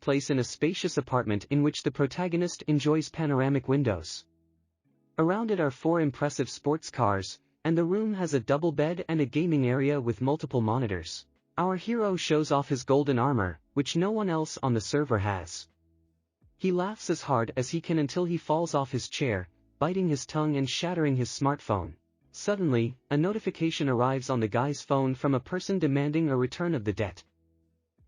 place in a spacious apartment in which the protagonist enjoys panoramic windows. Around it are 4 impressive sports cars, and the room has a double bed and a gaming area with multiple monitors. Our hero shows off his golden armor, which no one else on the server has. He laughs as hard as he can until he falls off his chair, biting his tongue and shattering his smartphone. Suddenly, a notification arrives on the guy's phone from a person demanding a return of the debt.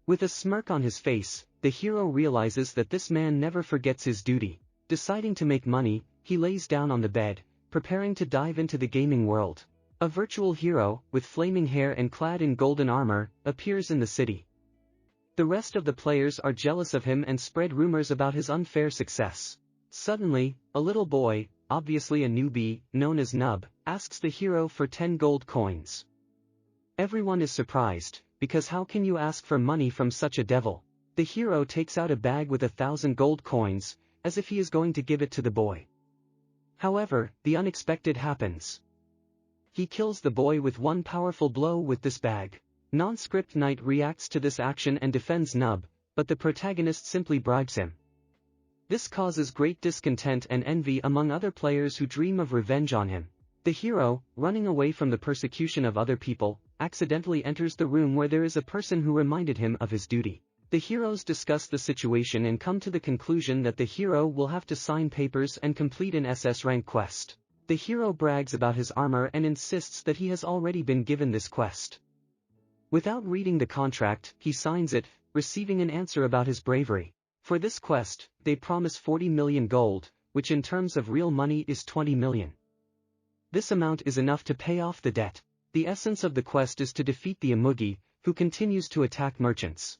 With a smirk on his face, the hero realizes that this man never forgets his duty. Deciding to make money, he lays down on the bed, preparing to dive into the gaming world. A virtual hero, with flaming hair and clad in golden armor, appears in the city. The rest of the players are jealous of him and spread rumors about his unfair success. Suddenly, a little boy, obviously a newbie, known as Noob, asks the hero for 10 gold coins. Everyone is surprised, because how can you ask for money from such a devil? The hero takes out a bag with 1,000 gold coins, as if he is going to give it to the boy. However, the unexpected happens. He kills the boy with one powerful blow with this bag. Nonscript Knight reacts to this action and defends Noob, but the protagonist simply bribes him. This causes great discontent and envy among other players who dream of revenge on him. The hero, running away from the persecution of other people, accidentally enters the room where there is a person who reminded him of his duty. The heroes discuss the situation and come to the conclusion that the hero will have to sign papers and complete an SS rank quest. The hero brags about his armor and insists that he has already been given this quest. Without reading the contract, he signs it, receiving an answer about his bravery. For this quest, they promise 40 million gold, which in terms of real money is 20 million. This amount is enough to pay off the debt. The essence of the quest is to defeat the Imugi, who continues to attack merchants.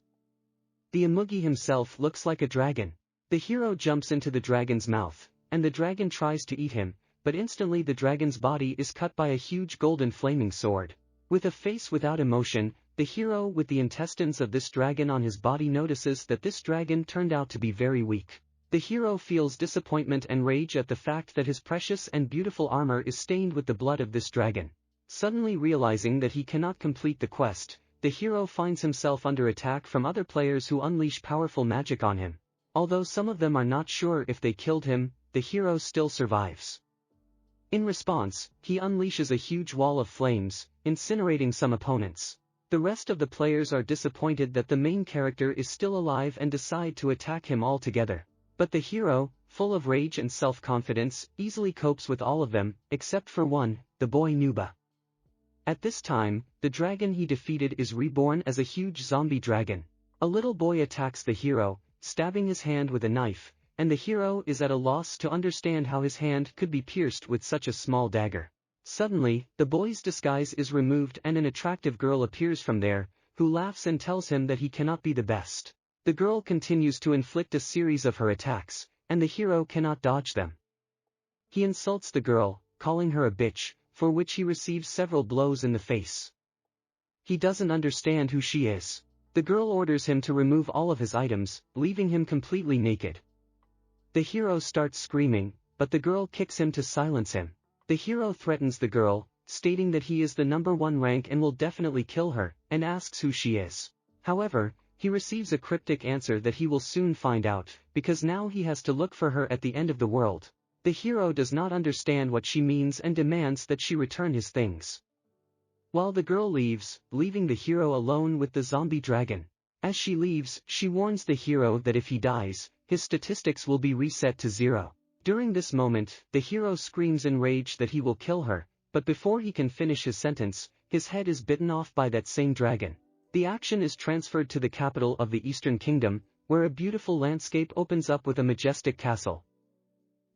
The Imugi himself looks like a dragon. The hero jumps into the dragon's mouth, and the dragon tries to eat him, but instantly the dragon's body is cut by a huge golden flaming sword. With a face without emotion, the hero with the intestines of this dragon on his body notices that this dragon turned out to be very weak. The hero feels disappointment and rage at the fact that his precious and beautiful armor is stained with the blood of this dragon. Suddenly realizing that he cannot complete the quest, the hero finds himself under attack from other players who unleash powerful magic on him. Although some of them are not sure if they killed him, the hero still survives. In response, he unleashes a huge wall of flames, incinerating some opponents. The rest of the players are disappointed that the main character is still alive and decide to attack him all together. But the hero, full of rage and self-confidence, easily copes with all of them, except for one, the boy Noob. At this time, the dragon he defeated is reborn as a huge zombie dragon. A little boy attacks the hero, stabbing his hand with a knife, and the hero is at a loss to understand how his hand could be pierced with such a small dagger. Suddenly, the boy's disguise is removed and an attractive girl appears from there, who laughs and tells him that he cannot be the best. The girl continues to inflict a series of her attacks, and the hero cannot dodge them. He insults the girl, calling her a bitch, for which he receives several blows in the face. He doesn't understand who she is. The girl orders him to remove all of his items, leaving him completely naked. The hero starts screaming, but the girl kicks him to silence him. The hero threatens the girl, stating that he is the #1 rank and will definitely kill her, and asks who she is. However, he receives a cryptic answer that he will soon find out, because now he has to look for her at the end of the world. The hero does not understand what she means and demands that she return his things. While the girl leaves, leaving the hero alone with the zombie dragon. As she leaves, she warns the hero that if he dies, his statistics will be reset to 0. During this moment, the hero screams in rage that he will kill her, but before he can finish his sentence, his head is bitten off by that same dragon. The action is transferred to the capital of the Eastern Kingdom, where a beautiful landscape opens up with a majestic castle.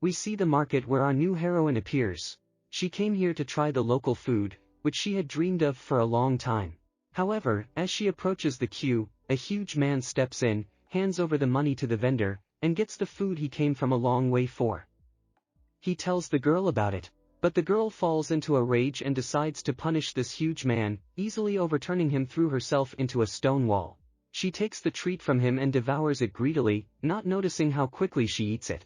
We see the market where our new heroine appears. She came here to try the local food, which she had dreamed of for a long time. However, as she approaches the queue, a huge man steps in, hands over the money to the vendor, and gets the food he came from a long way for. He tells the girl about it, but the girl falls into a rage and decides to punish this huge man, easily overturning him through herself into a stone wall. She takes the treat from him and devours it greedily, not noticing how quickly she eats it.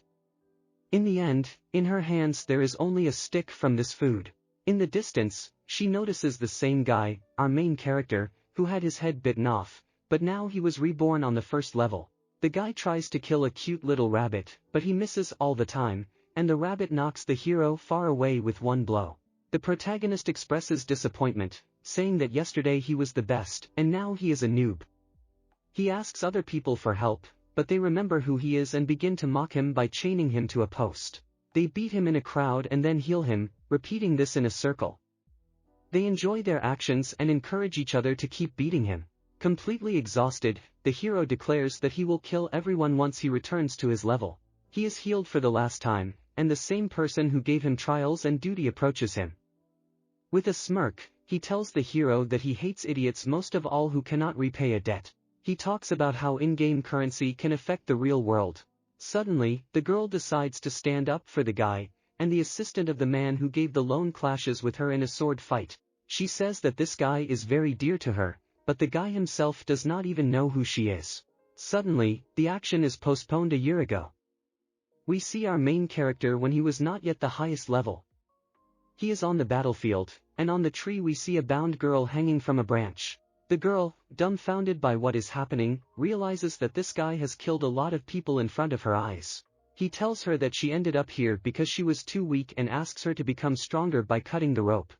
In the end, in her hands there is only a stick from this food. In the distance, she notices the same guy, our main character, who had his head bitten off, but now he was reborn on the first level. The guy tries to kill a cute little rabbit, but he misses all the time, and the rabbit knocks the hero far away with one blow. The protagonist expresses disappointment, saying that yesterday he was the best and now he is a noob. He asks other people for help, but they remember who he is and begin to mock him by chaining him to a post. They beat him in a crowd and then heal him, repeating this in a circle. They enjoy their actions and encourage each other to keep beating him. Completely exhausted, the hero declares that he will kill everyone once he returns to his level. He is healed for the last time, and the same person who gave him trials and duty approaches him. With a smirk, he tells the hero that he hates idiots most of all who cannot repay a debt. He talks about how in-game currency can affect the real world. Suddenly, the girl decides to stand up for the guy, and the assistant of the man who gave the loan clashes with her in a sword fight. She says that this guy is very dear to her, but the guy himself does not even know who she is. Suddenly, the action is postponed a year ago. We see our main character when he was not yet the highest level. He is on the battlefield, and on the tree we see a bound girl hanging from a branch. The girl, dumbfounded by what is happening, realizes that this guy has killed a lot of people in front of her eyes. He tells her that she ended up here because she was too weak and asks her to become stronger by cutting the rope.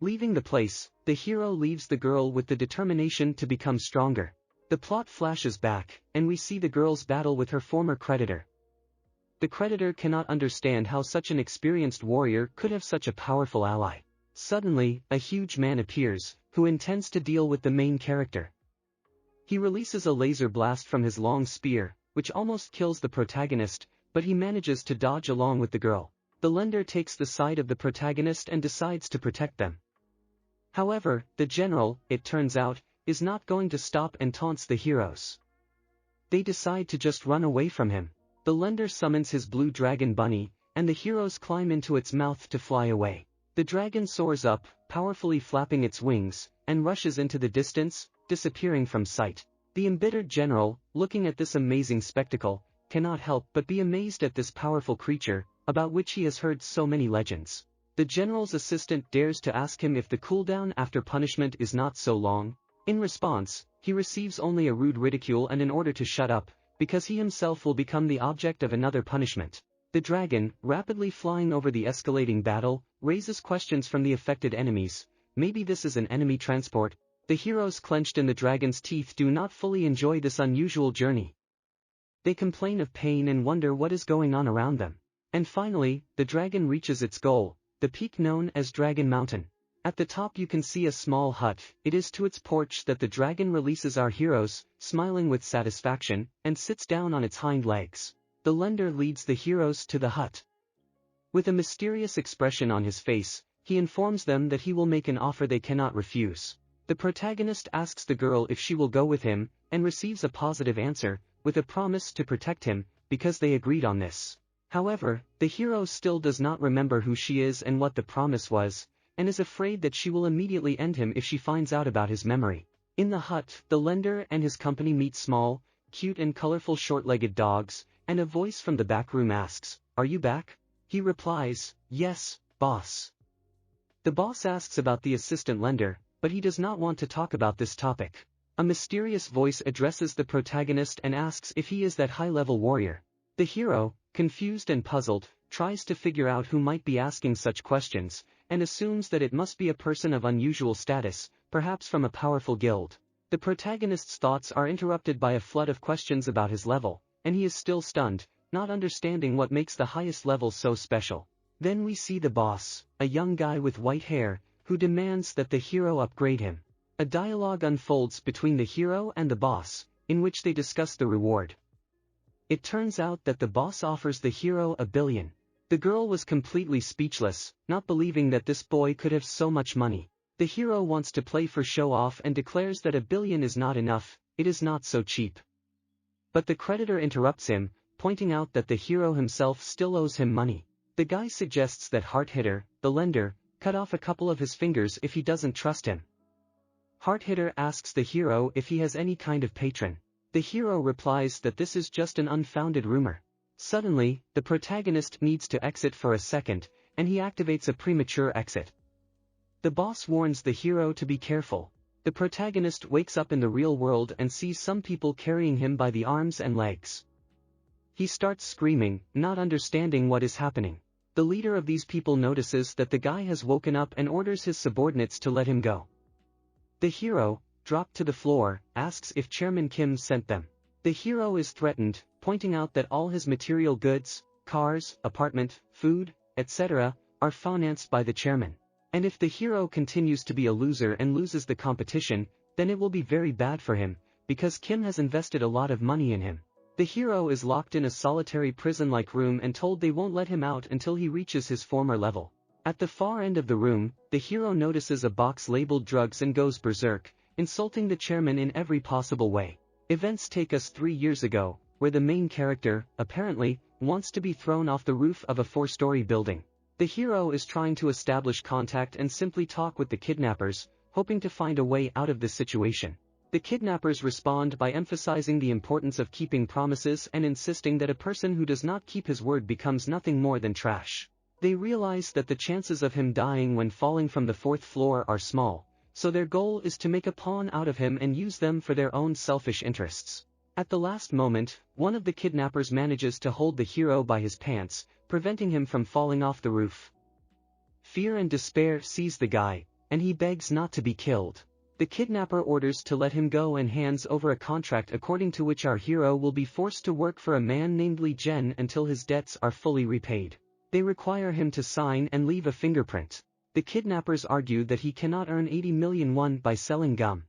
Leaving the place, the hero leaves the girl with the determination to become stronger. The plot flashes back, and we see the girl's battle with her former creditor. The creditor cannot understand how such an experienced warrior could have such a powerful ally. Suddenly, a huge man appears, who intends to deal with the main character. He releases a laser blast from his long spear, which almost kills the protagonist, but he manages to dodge along with the girl. The lender takes the side of the protagonist and decides to protect them. However, the general, it turns out, is not going to stop and taunts the heroes. They decide to just run away from him. The lender summons his blue dragon bunny, and the heroes climb into its mouth to fly away. The dragon soars up, powerfully flapping its wings, and rushes into the distance, disappearing from sight. The embittered general, looking at this amazing spectacle, cannot help but be amazed at this powerful creature, about which he has heard so many legends. The general's assistant dares to ask him if the cooldown after punishment is not so long. In response, he receives only a rude ridicule and an order to shut up, because he himself will become the object of another punishment. The dragon, rapidly flying over the escalating battle, raises questions from the affected enemies. Maybe this is an enemy transport. The heroes clenched in the dragon's teeth do not fully enjoy this unusual journey. They complain of pain and wonder what is going on around them. And finally, the dragon reaches its goal, the peak known as Dragon Mountain. At the top you can see a small hut. It is to its porch that the dragon releases our heroes, smiling with satisfaction, and sits down on its hind legs. The lender leads the heroes to the hut. With a mysterious expression on his face, he informs them that he will make an offer they cannot refuse. The protagonist asks the girl if she will go with him, and receives a positive answer, with a promise to protect him, because they agreed on this. However, the hero still does not remember who she is and what the promise was, and is afraid that she will immediately end him if she finds out about his memory. In the hut, the lender and his company meet small, cute and colorful short-legged dogs, and a voice from the back room asks, "Are you back?" He replies, "Yes, boss." The boss asks about the assistant lender, but he does not want to talk about this topic. A mysterious voice addresses the protagonist and asks if he is that high-level warrior. The hero, confused and puzzled, tries to figure out who might be asking such questions, and assumes that it must be a person of unusual status, perhaps from a powerful guild. The protagonist's thoughts are interrupted by a flood of questions about his level, and he is still stunned, not understanding what makes the highest level so special. Then we see the boss, a young guy with white hair, who demands that the hero upgrade him. A dialogue unfolds between the hero and the boss, in which they discuss the reward. It turns out that the boss offers the hero $1 billion. The girl was completely speechless, not believing that this boy could have so much money. The hero wants to play for show-off and declares that $1 billion is not enough, it is not so cheap. But the creditor interrupts him, pointing out that the hero himself still owes him money. The guy suggests that Hard-Hitter, the lender, cut off a couple of his fingers if he doesn't trust him. Hard-Hitter asks the hero if he has any kind of patron. The hero replies that this is just an unfounded rumor. Suddenly, the protagonist needs to exit for a second, and he activates a premature exit. The boss warns the hero to be careful. The protagonist wakes up in the real world and sees some people carrying him by the arms and legs. He starts screaming, not understanding what is happening. The leader of these people notices that the guy has woken up and orders his subordinates to let him go. The hero, dropped to the floor, asks if Chairman Kim sent them. The hero is threatened, pointing out that all his material goods, cars, apartment, food, etc., are financed by the chairman. And if the hero continues to be a loser and loses the competition, then it will be very bad for him, because Kim has invested a lot of money in him. The hero is locked in a solitary prison-like room and told they won't let him out until he reaches his former level. At the far end of the room, the hero notices a box labeled drugs and goes berserk, insulting the chairman in every possible way. Events take us 3 years ago, where the main character, apparently, wants to be thrown off the roof of a 4-story building. The hero is trying to establish contact and simply talk with the kidnappers, hoping to find a way out of this situation. The kidnappers respond by emphasizing the importance of keeping promises and insisting that a person who does not keep his word becomes nothing more than trash. They realize that the chances of him dying when falling from the 4th floor are small, so their goal is to make a pawn out of him and use them for their own selfish interests. At the last moment, one of the kidnappers manages to hold the hero by his pants, preventing him from falling off the roof. Fear and despair seize the guy, and he begs not to be killed. The kidnapper orders to let him go and hands over a contract according to which our hero will be forced to work for a man named Lee Jen until his debts are fully repaid. They require him to sign and leave a fingerprint. The kidnappers argue that he cannot earn 80 million won by selling gum.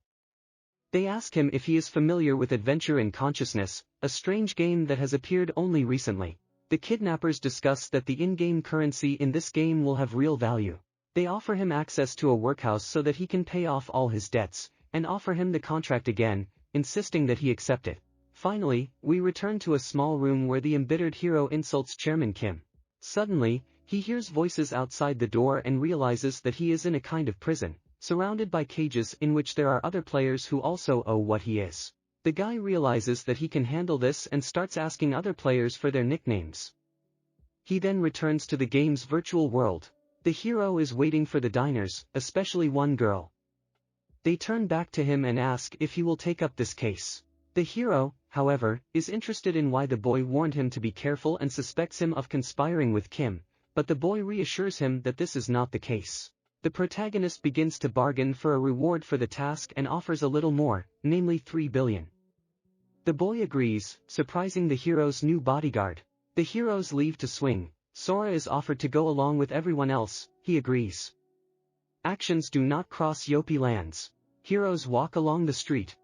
They ask him if he is familiar with Adventure in Consciousness, a strange game that has appeared only recently. The kidnappers discuss that the in-game currency in this game will have real value. They offer him access to a workhouse so that he can pay off all his debts, and offer him the contract again, insisting that he accept it. Finally, we return to a small room where the embittered hero insults Chairman Kim. Suddenly, he hears voices outside the door and realizes that he is in a kind of prison, surrounded by cages in which there are other players who also owe what he is. The guy realizes that he can handle this and starts asking other players for their nicknames. He then returns to the game's virtual world. The hero is waiting for the diners, especially one girl. They turn back to him and ask if he will take up this case. The hero, however, is interested in why the boy warned him to be careful and suspects him of conspiring with Kim, but the boy reassures him that this is not the case. The protagonist begins to bargain for a reward for the task and offers a little more, namely 3 billion. The boy agrees, surprising the hero's new bodyguard. The heroes leave to swing. Sora is offered to go along with everyone else, he agrees. Actions do not cross Yopi lands. Heroes walk along the street.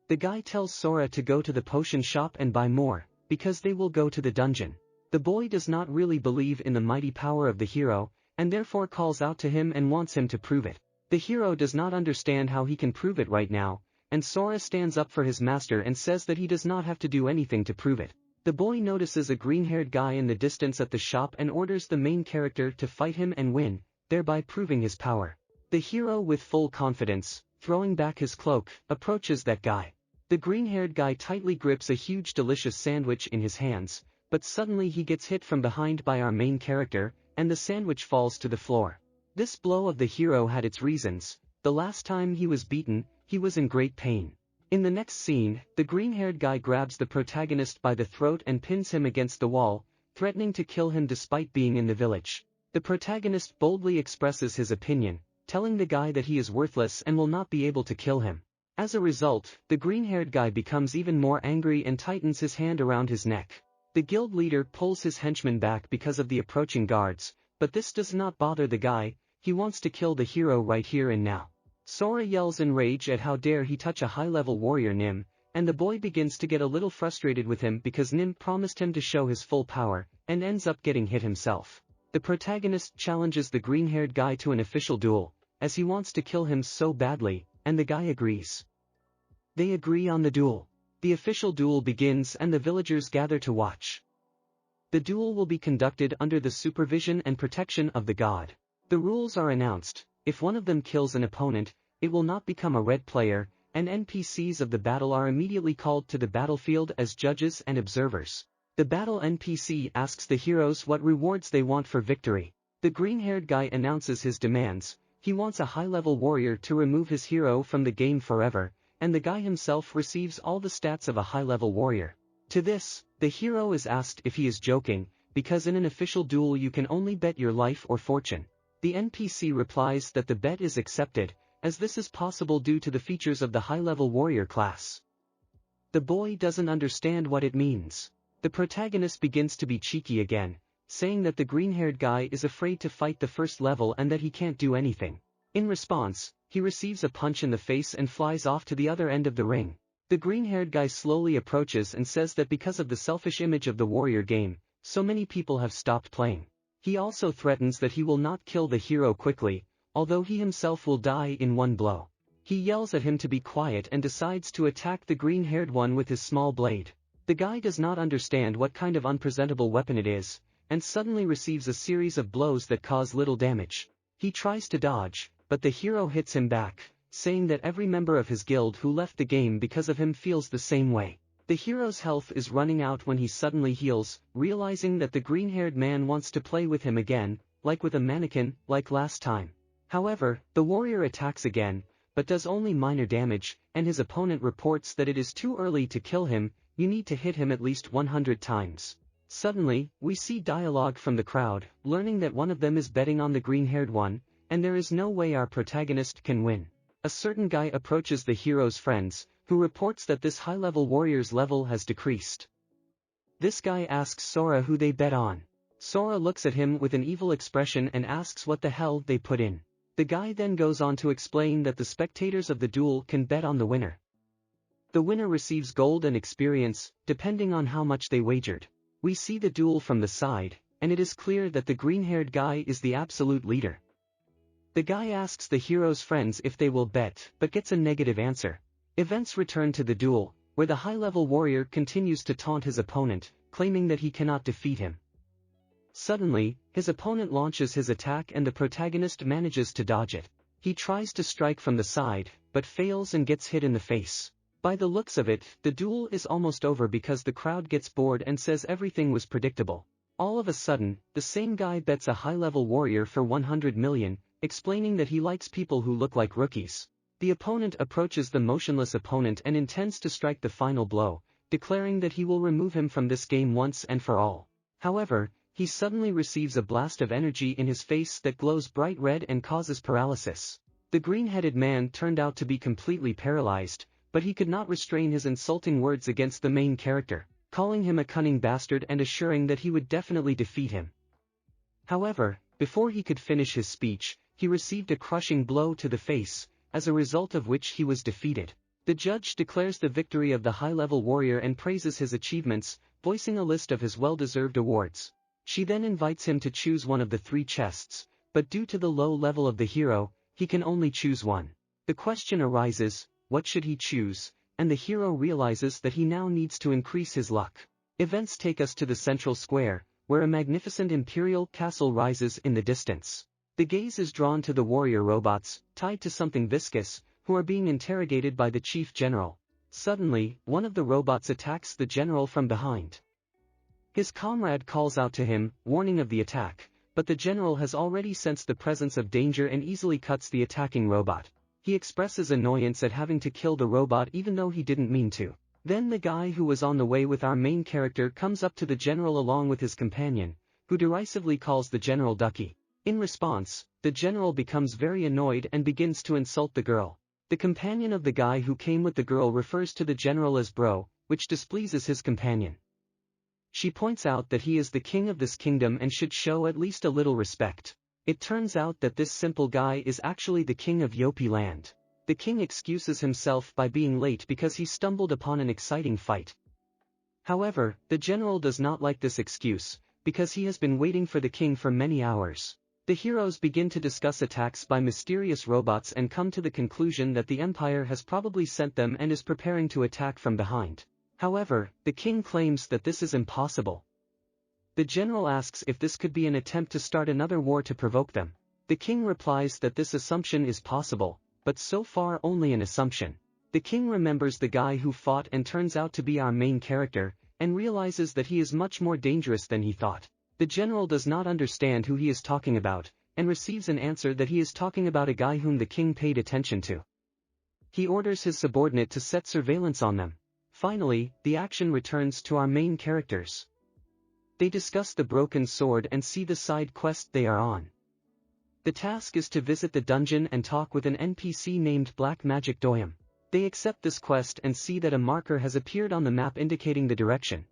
The guy tells Sora to go to the potion shop and buy more, because they will go to the dungeon. The boy does not really believe in the mighty power of the hero, and therefore calls out to him and wants him to prove it. The hero does not understand how he can prove it right now, and Sora stands up for his master and says that he does not have to do anything to prove it. The boy notices a green-haired guy in the distance at the shop and orders the main character to fight him and win, thereby proving his power. The hero, with full confidence, throwing back his cloak, approaches that guy. The green-haired guy tightly grips a huge delicious sandwich in his hands, but suddenly he gets hit from behind by our main character, and the sandwich falls to the floor. This blow of the hero had its reasons. The last time he was beaten, he was in great pain. In the next scene, the green-haired guy grabs the protagonist by the throat and pins him against the wall, threatening to kill him despite being in the village. The protagonist boldly expresses his opinion, telling the guy that he is worthless and will not be able to kill him. As a result, the green-haired guy becomes even more angry and tightens his hand around his neck. The guild leader pulls his henchman back because of the approaching guards, but this does not bother the guy. He wants to kill the hero right here and now. Sora yells in rage at how dare he touch a high-level warrior Nim, and the boy begins to get a little frustrated with him because Nim promised him to show his full power, and ends up getting hit himself. The protagonist challenges the green-haired guy to an official duel, as he wants to kill him so badly, and the guy agrees. They agree on the duel. The official duel begins and the villagers gather to watch. The duel will be conducted under the supervision and protection of the god. The rules are announced. If one of them kills an opponent, it will not become a red player, and NPCs of the battle are immediately called to the battlefield as judges and observers. The battle NPC asks the heroes what rewards they want for victory. The green-haired guy announces his demands. He wants a high-level warrior to remove his hero from the game forever, and the guy himself receives all the stats of a high-level warrior. To this, the hero is asked if he is joking, because in an official duel you can only bet your life or fortune. The NPC replies that the bet is accepted, as this is possible due to the features of the high-level warrior class. The boy doesn't understand what it means. The protagonist begins to be cheeky again, saying that the green-haired guy is afraid to fight the first level and that he can't do anything. In response, he receives a punch in the face and flies off to the other end of the ring. The green-haired guy slowly approaches and says that because of the selfish image of the warrior game, so many people have stopped playing. He also threatens that he will not kill the hero quickly, although he himself will die in one blow. He yells at him to be quiet and decides to attack the green-haired one with his small blade. The guy does not understand what kind of unpresentable weapon it is, and suddenly receives a series of blows that cause little damage. He tries to dodge, but the hero hits him back, saying that every member of his guild who left the game because of him feels the same way. The hero's health is running out when he suddenly heals, realizing that the green-haired man wants to play with him again, like with a mannequin, like last time. However, the warrior attacks again, but does only minor damage, and his opponent reports that it is too early to kill him, you need to hit him at least 100 times. Suddenly, we see dialogue from the crowd, learning that one of them is betting on the green-haired one, and there is no way our protagonist can win. A certain guy approaches the hero's friends, who reports that this high-level warrior's level has decreased. This guy asks Sora who they bet on. Sora looks at him with an evil expression and asks what the hell they put in. The guy then goes on to explain that the spectators of the duel can bet on the winner. The winner receives gold and experience, depending on how much they wagered. We see the duel from the side, and it is clear that the green-haired guy is the absolute leader. The guy asks the hero's friends if they will bet, but gets a negative answer. Events return to the duel, where the high-level warrior continues to taunt his opponent, claiming that he cannot defeat him. Suddenly, his opponent launches his attack and the protagonist manages to dodge it. He tries to strike from the side, but fails and gets hit in the face. By the looks of it, the duel is almost over because the crowd gets bored and says everything was predictable. All of a sudden, the same guy bets a high-level warrior for 100 million, explaining that he likes people who look like rookies. The opponent approaches the motionless opponent and intends to strike the final blow, declaring that he will remove him from this game once and for all. However, he suddenly receives a blast of energy in his face that glows bright red and causes paralysis. The green-headed man turned out to be completely paralyzed, but he could not restrain his insulting words against the main character, calling him a cunning bastard and assuring that he would definitely defeat him. However, before he could finish his speech, he received a crushing blow to the face, as a result of which he was defeated. The judge declares the victory of the high-level warrior and praises his achievements, voicing a list of his well-deserved awards. She then invites him to choose one of the 3 chests, but due to the low level of the hero, he can only choose one. The question arises, what should he choose, and the hero realizes that he now needs to increase his luck. Events take us to the central square, where a magnificent imperial castle rises in the distance. The gaze is drawn to the warrior robots, tied to something viscous, who are being interrogated by the chief general. Suddenly, one of the robots attacks the general from behind. His comrade calls out to him, warning of the attack, but the general has already sensed the presence of danger and easily cuts the attacking robot. He expresses annoyance at having to kill the robot even though he didn't mean to. Then the guy who was on the way with our main character comes up to the general along with his companion, who derisively calls the general Ducky. In response, the general becomes very annoyed and begins to insult the girl. The companion of the guy who came with the girl refers to the general as bro, which displeases his companion. She points out that he is the king of this kingdom and should show at least a little respect. It turns out that this simple guy is actually the king of Yopi land. The king excuses himself by being late because he stumbled upon an exciting fight. However, the general does not like this excuse, because he has been waiting for the king for many hours. The heroes begin to discuss attacks by mysterious robots and come to the conclusion that the Empire has probably sent them and is preparing to attack from behind. However, the king claims that this is impossible. The general asks if this could be an attempt to start another war to provoke them. The king replies that this assumption is possible, but so far only an assumption. The king remembers the guy who fought and turns out to be our main character, and realizes that he is much more dangerous than he thought. The general does not understand who he is talking about, and receives an answer that he is talking about a guy whom the king paid attention to. He orders his subordinate to set surveillance on them. Finally, the action returns to our main characters. They discuss the broken sword and see the side quest they are on. The task is to visit the dungeon and talk with an NPC named Black Magic Doyum. They accept this quest and see that a marker has appeared on the map indicating the direction.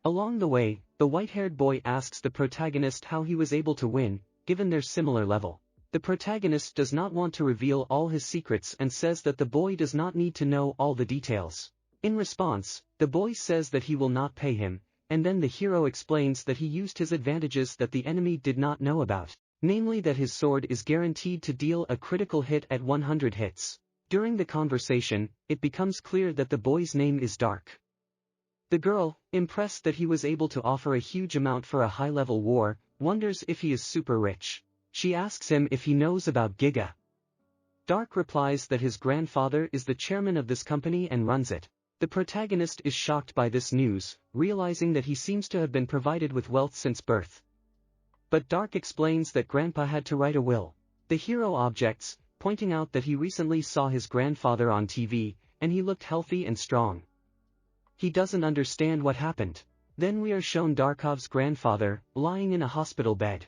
Along the way, the white-haired boy asks the protagonist how he was able to win, given their similar level. The protagonist does not want to reveal all his secrets and says that the boy does not need to know all the details. In response, the boy says that he will not pay him, and then the hero explains that he used his advantages that the enemy did not know about, namely that his sword is guaranteed to deal a critical hit at 100 hits. During the conversation, it becomes clear that the boy's name is Dark. The girl, impressed that he was able to offer a huge amount for a high-level war, wonders if he is super rich. She asks him if he knows about Giga. Dark replies that his grandfather is the chairman of this company and runs it. The protagonist is shocked by this news, realizing that he seems to have been provided with wealth since birth. But Dark explains that Grandpa had to write a will. The hero objects, pointing out that he recently saw his grandfather on TV, and he looked healthy and strong. He doesn't understand what happened. Then we are shown Darkov's grandfather, lying in a hospital bed.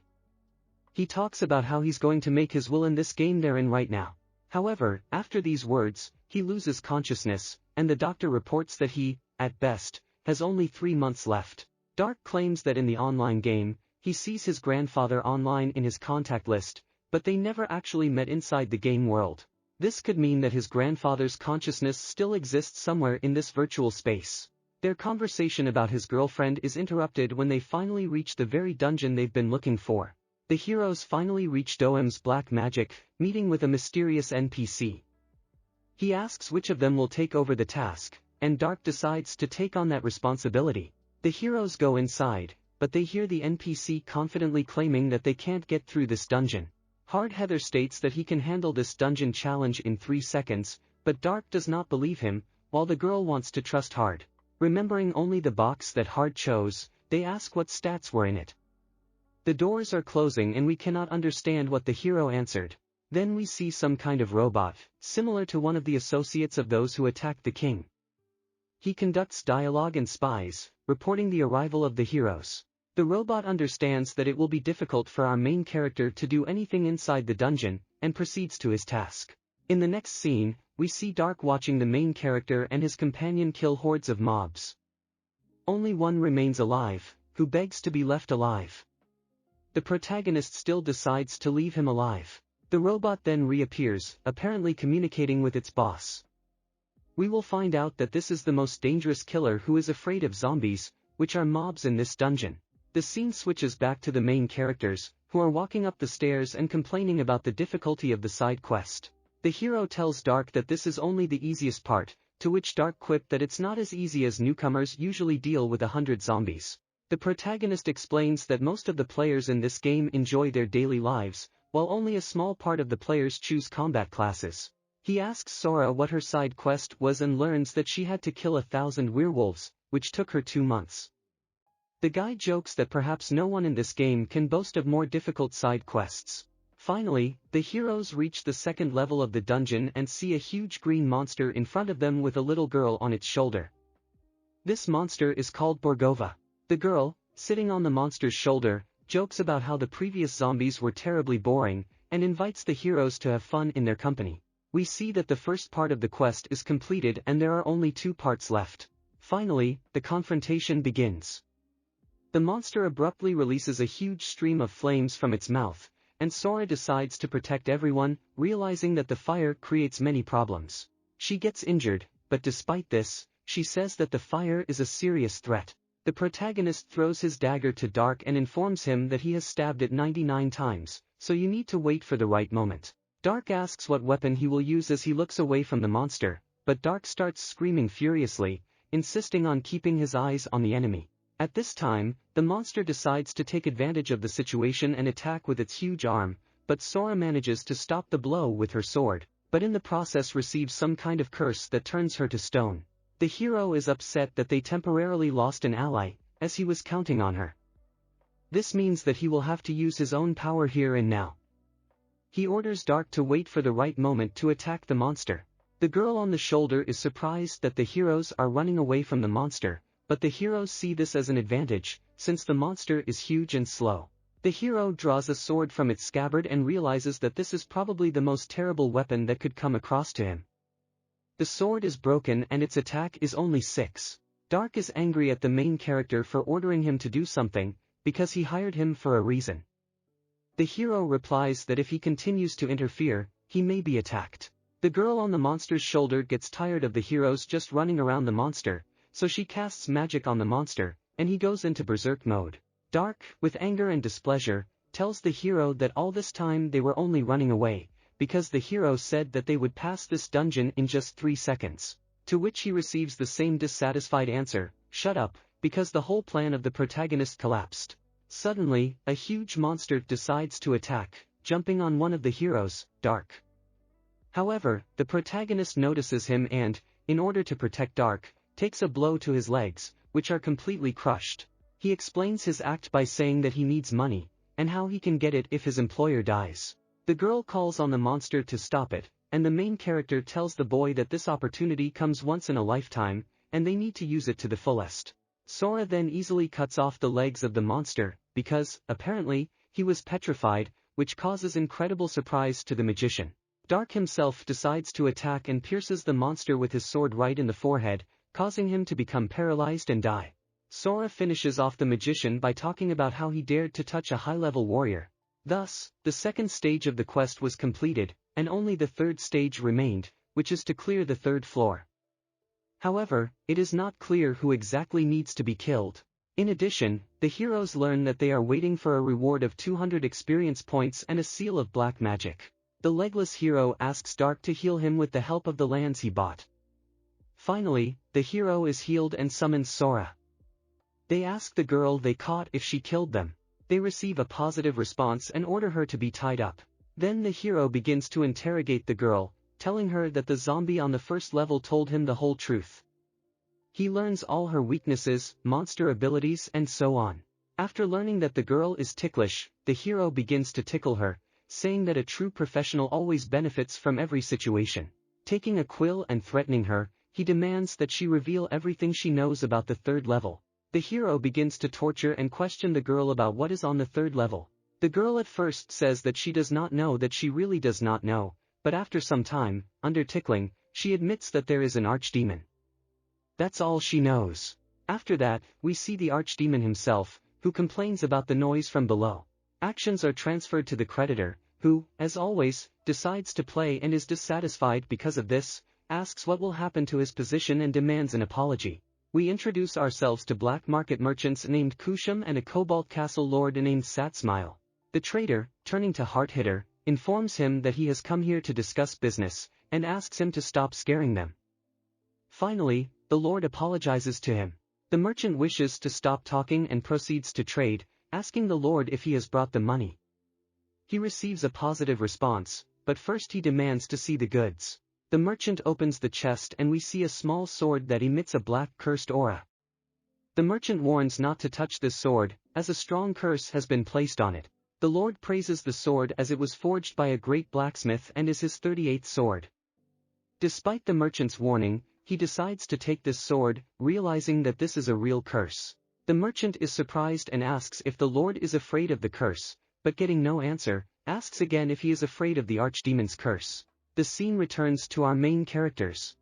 He talks about how he's going to make his will in this game they're in right now. However, after these words, he loses consciousness, and the doctor reports that he, at best, has only 3 months left. Dark claims that in the online game, he sees his grandfather online in his contact list, but they never actually met inside the game world. This could mean that his grandfather's consciousness still exists somewhere in this virtual space. Their conversation about his girlfriend is interrupted when they finally reach the very dungeon they've been looking for. The heroes finally reach Doem's black magic, meeting with a mysterious NPC. He asks which of them will take over the task, and Dark decides to take on that responsibility. The heroes go inside, but they hear the NPC confidently claiming that they can't get through this dungeon. Hard Heather states that he can handle this dungeon challenge in 3 seconds, but Dark does not believe him, while the girl wants to trust Hard. Remembering only the box that Hard chose, they ask what stats were in it. The doors are closing and we cannot understand what the hero answered. Then we see some kind of robot, similar to one of the associates of those who attacked the king. He conducts dialogue and spies, reporting the arrival of the heroes. The robot understands that it will be difficult for our main character to do anything inside the dungeon, and proceeds to his task. In the next scene, we see Dark watching the main character and his companion kill hordes of mobs. Only one remains alive, who begs to be left alive. The protagonist still decides to leave him alive. The robot then reappears, apparently communicating with its boss. We will find out that this is the most dangerous killer who is afraid of zombies, which are mobs in this dungeon. The scene switches back to the main characters, who are walking up the stairs and complaining about the difficulty of the side quest. The hero tells Dark that this is only the easiest part, to which Dark quipped that it's not as easy as newcomers usually deal with 100 zombies. The protagonist explains that most of the players in this game enjoy their daily lives, while only a small part of the players choose combat classes. He asks Sora what her side quest was and learns that she had to kill 1,000 werewolves, which took her 2 months. The guy jokes that perhaps no one in this game can boast of more difficult side quests. Finally, the heroes reach the second level of the dungeon and see a huge green monster in front of them with a little girl on its shoulder. This monster is called Borgova. The girl, sitting on the monster's shoulder, jokes about how the previous zombies were terribly boring, and invites the heroes to have fun in their company. We see that the first part of the quest is completed and there are only 2 parts left. Finally, the confrontation begins. The monster abruptly releases a huge stream of flames from its mouth, and Sora decides to protect everyone, realizing that the fire creates many problems. She gets injured, but despite this, she says that the fire is a serious threat. The protagonist throws his dagger to Dark and informs him that he has stabbed it 99 times, so you need to wait for the right moment. Dark asks what weapon he will use as he looks away from the monster, but Dark starts screaming furiously, insisting on keeping his eyes on the enemy. At this time, the monster decides to take advantage of the situation and attack with its huge arm, but Sora manages to stop the blow with her sword, but in the process receives some kind of curse that turns her to stone. The hero is upset that they temporarily lost an ally, as he was counting on her. This means that he will have to use his own power here and now. He orders Dark to wait for the right moment to attack the monster. The girl on the shoulder is surprised that the heroes are running away from the monster, but the heroes see this as an advantage, since the monster is huge and slow. The hero draws a sword from its scabbard and realizes that this is probably the most terrible weapon that could come across to him. The sword is broken and its attack is only 6. Dark is angry at the main character for ordering him to do something, because he hired him for a reason. The hero replies that if he continues to interfere, he may be attacked. The girl on the monster's shoulder gets tired of the heroes just running around the monster, so she casts magic on the monster, and he goes into berserk mode. Dark, with anger and displeasure, tells the hero that all this time they were only running away, because the hero said that they would pass this dungeon in just 3 seconds. To which he receives the same dissatisfied answer, "Shut up," because the whole plan of the protagonist collapsed. Suddenly, a huge monster decides to attack, jumping on one of the heroes, Dark. However, the protagonist notices him and, in order to protect Dark, takes a blow to his legs, which are completely crushed. He explains his act by saying that he needs money, and how he can get it if his employer dies. The girl calls on the monster to stop it, and the main character tells the boy that this opportunity comes once in a lifetime, and they need to use it to the fullest. Sora then easily cuts off the legs of the monster, because, apparently, he was petrified, which causes incredible surprise to the magician. Dark himself decides to attack and pierces the monster with his sword right in the forehead, causing him to become paralyzed and die. Sora finishes off the magician by talking about how he dared to touch a high-level warrior. Thus, the second stage of the quest was completed, and only the third stage remained, which is to clear the third floor. However, it is not clear who exactly needs to be killed. In addition, the heroes learn that they are waiting for a reward of 200 experience points and a seal of black magic. The legless hero asks Dark to heal him with the help of the lands he bought. Finally, the hero is healed and summons Sora. They ask the girl they caught if she killed them. They receive a positive response and order her to be tied up. Then the hero begins to interrogate the girl, telling her that the zombie on the first level told him the whole truth. He learns all her weaknesses, monster abilities and so on. After learning that the girl is ticklish, the hero begins to tickle her, saying that a true professional always benefits from every situation. Taking a quill and threatening her, he demands that she reveal everything she knows about the third level. The hero begins to torture and question the girl about what is on the third level. The girl at first says that she does not know, that she really does not know, but after some time, under tickling, she admits that there is an archdemon. That's all she knows. After that, we see the archdemon himself, who complains about the noise from below. Actions are transferred to the creditor, who, as always, decides to play and is dissatisfied because of this, asks what will happen to his position and demands an apology. We introduce ourselves to black market merchants named Kushum and a Cobalt Castle lord named Satsmile. The trader, turning to Heart Hitter, informs him that he has come here to discuss business, and asks him to stop scaring them. Finally, the lord apologizes to him. The merchant wishes to stop talking and proceeds to trade, asking the lord if he has brought the money. He receives a positive response, but first he demands to see the goods. The merchant opens the chest and we see a small sword that emits a black cursed aura. The merchant warns not to touch this sword, as a strong curse has been placed on it. The lord praises the sword as it was forged by a great blacksmith and is his 38th sword. Despite the merchant's warning, he decides to take this sword, realizing that this is a real curse. The merchant is surprised and asks if the lord is afraid of the curse, but getting no answer, asks again if he is afraid of the archdemon's curse. The scene returns to our main characters.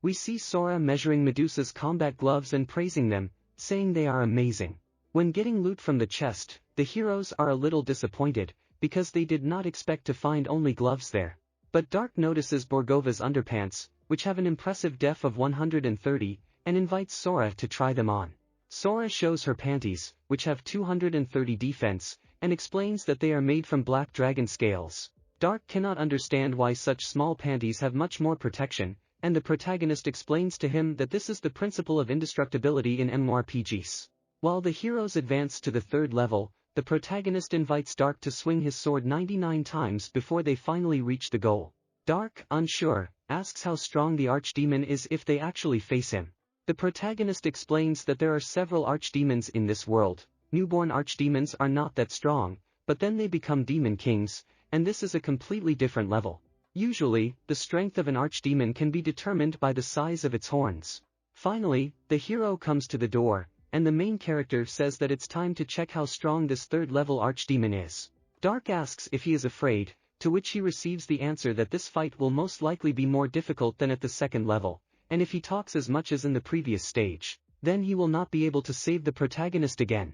We see Sora measuring Medusa's combat gloves and praising them, saying they are amazing. When getting loot from the chest, the heroes are a little disappointed, because they did not expect to find only gloves there. But Dark notices Borgova's underpants, which have an impressive def of 130, and invites Sora to try them on. Sora shows her panties, which have 230 defense, and explains that they are made from black dragon scales. Dark cannot understand why such small panties have much more protection, and the protagonist explains to him that this is the principle of indestructibility in MMORPGs. While the heroes advance to the third level, the protagonist invites Dark to swing his sword 99 times before they finally reach the goal. Dark, unsure, asks how strong the archdemon is if they actually face him. The protagonist explains that there are several archdemons in this world, Newborn archdemons are not that strong, but then they become demon kings, and this is a completely different level. Usually, the strength of an archdemon can be determined by the size of its horns. Finally, the hero comes to the door, and the main character says that it's time to check how strong this third-level archdemon is. Dark asks if he is afraid, to which he receives the answer that this fight will most likely be more difficult than at the second level, and if he talks as much as in the previous stage, then he will not be able to save the protagonist again.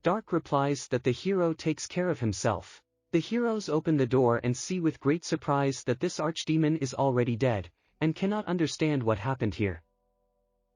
Dark replies that the hero takes care of himself. The heroes open the door and see with great surprise that this archdemon is already dead, and cannot understand what happened here.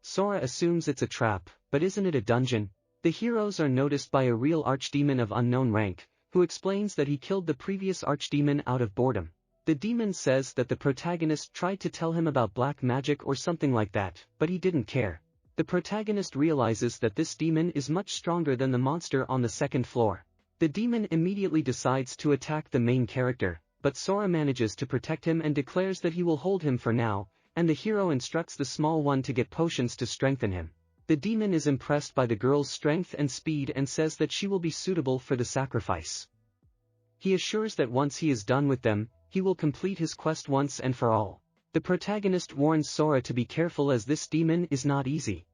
Sora assumes it's a trap, but isn't it a dungeon? The heroes are noticed by a real archdemon of unknown rank, who explains that he killed the previous archdemon out of boredom. The demon says that the protagonist tried to tell him about black magic or something like that, but he didn't care. The protagonist realizes that this demon is much stronger than the monster on the second floor. The demon immediately decides to attack the main character, but Sora manages to protect him and declares that he will hold him for now, and the hero instructs the small one to get potions to strengthen him. The demon is impressed by the girl's strength and speed and says that she will be suitable for the sacrifice. He assures that once he is done with them, he will complete his quest once and for all. The protagonist warns Sora to be careful as this demon is not easy.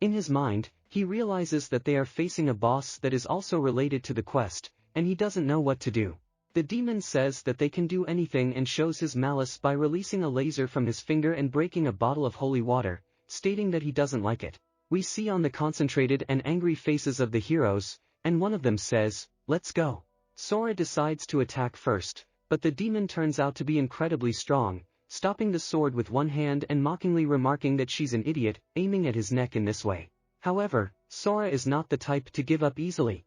In his mind, he realizes that they are facing a boss that is also related to the quest, and he doesn't know what to do. The demon says that they can do anything and shows his malice by releasing a laser from his finger and breaking a bottle of holy water, stating that he doesn't like it. We see on the concentrated and angry faces of the heroes, and one of them says, "Let's go." Sora decides to attack first, but the demon turns out to be incredibly strong, stopping the sword with one hand and mockingly remarking that she's an idiot, aiming at his neck in this way. However, Sora is not the type to give up easily.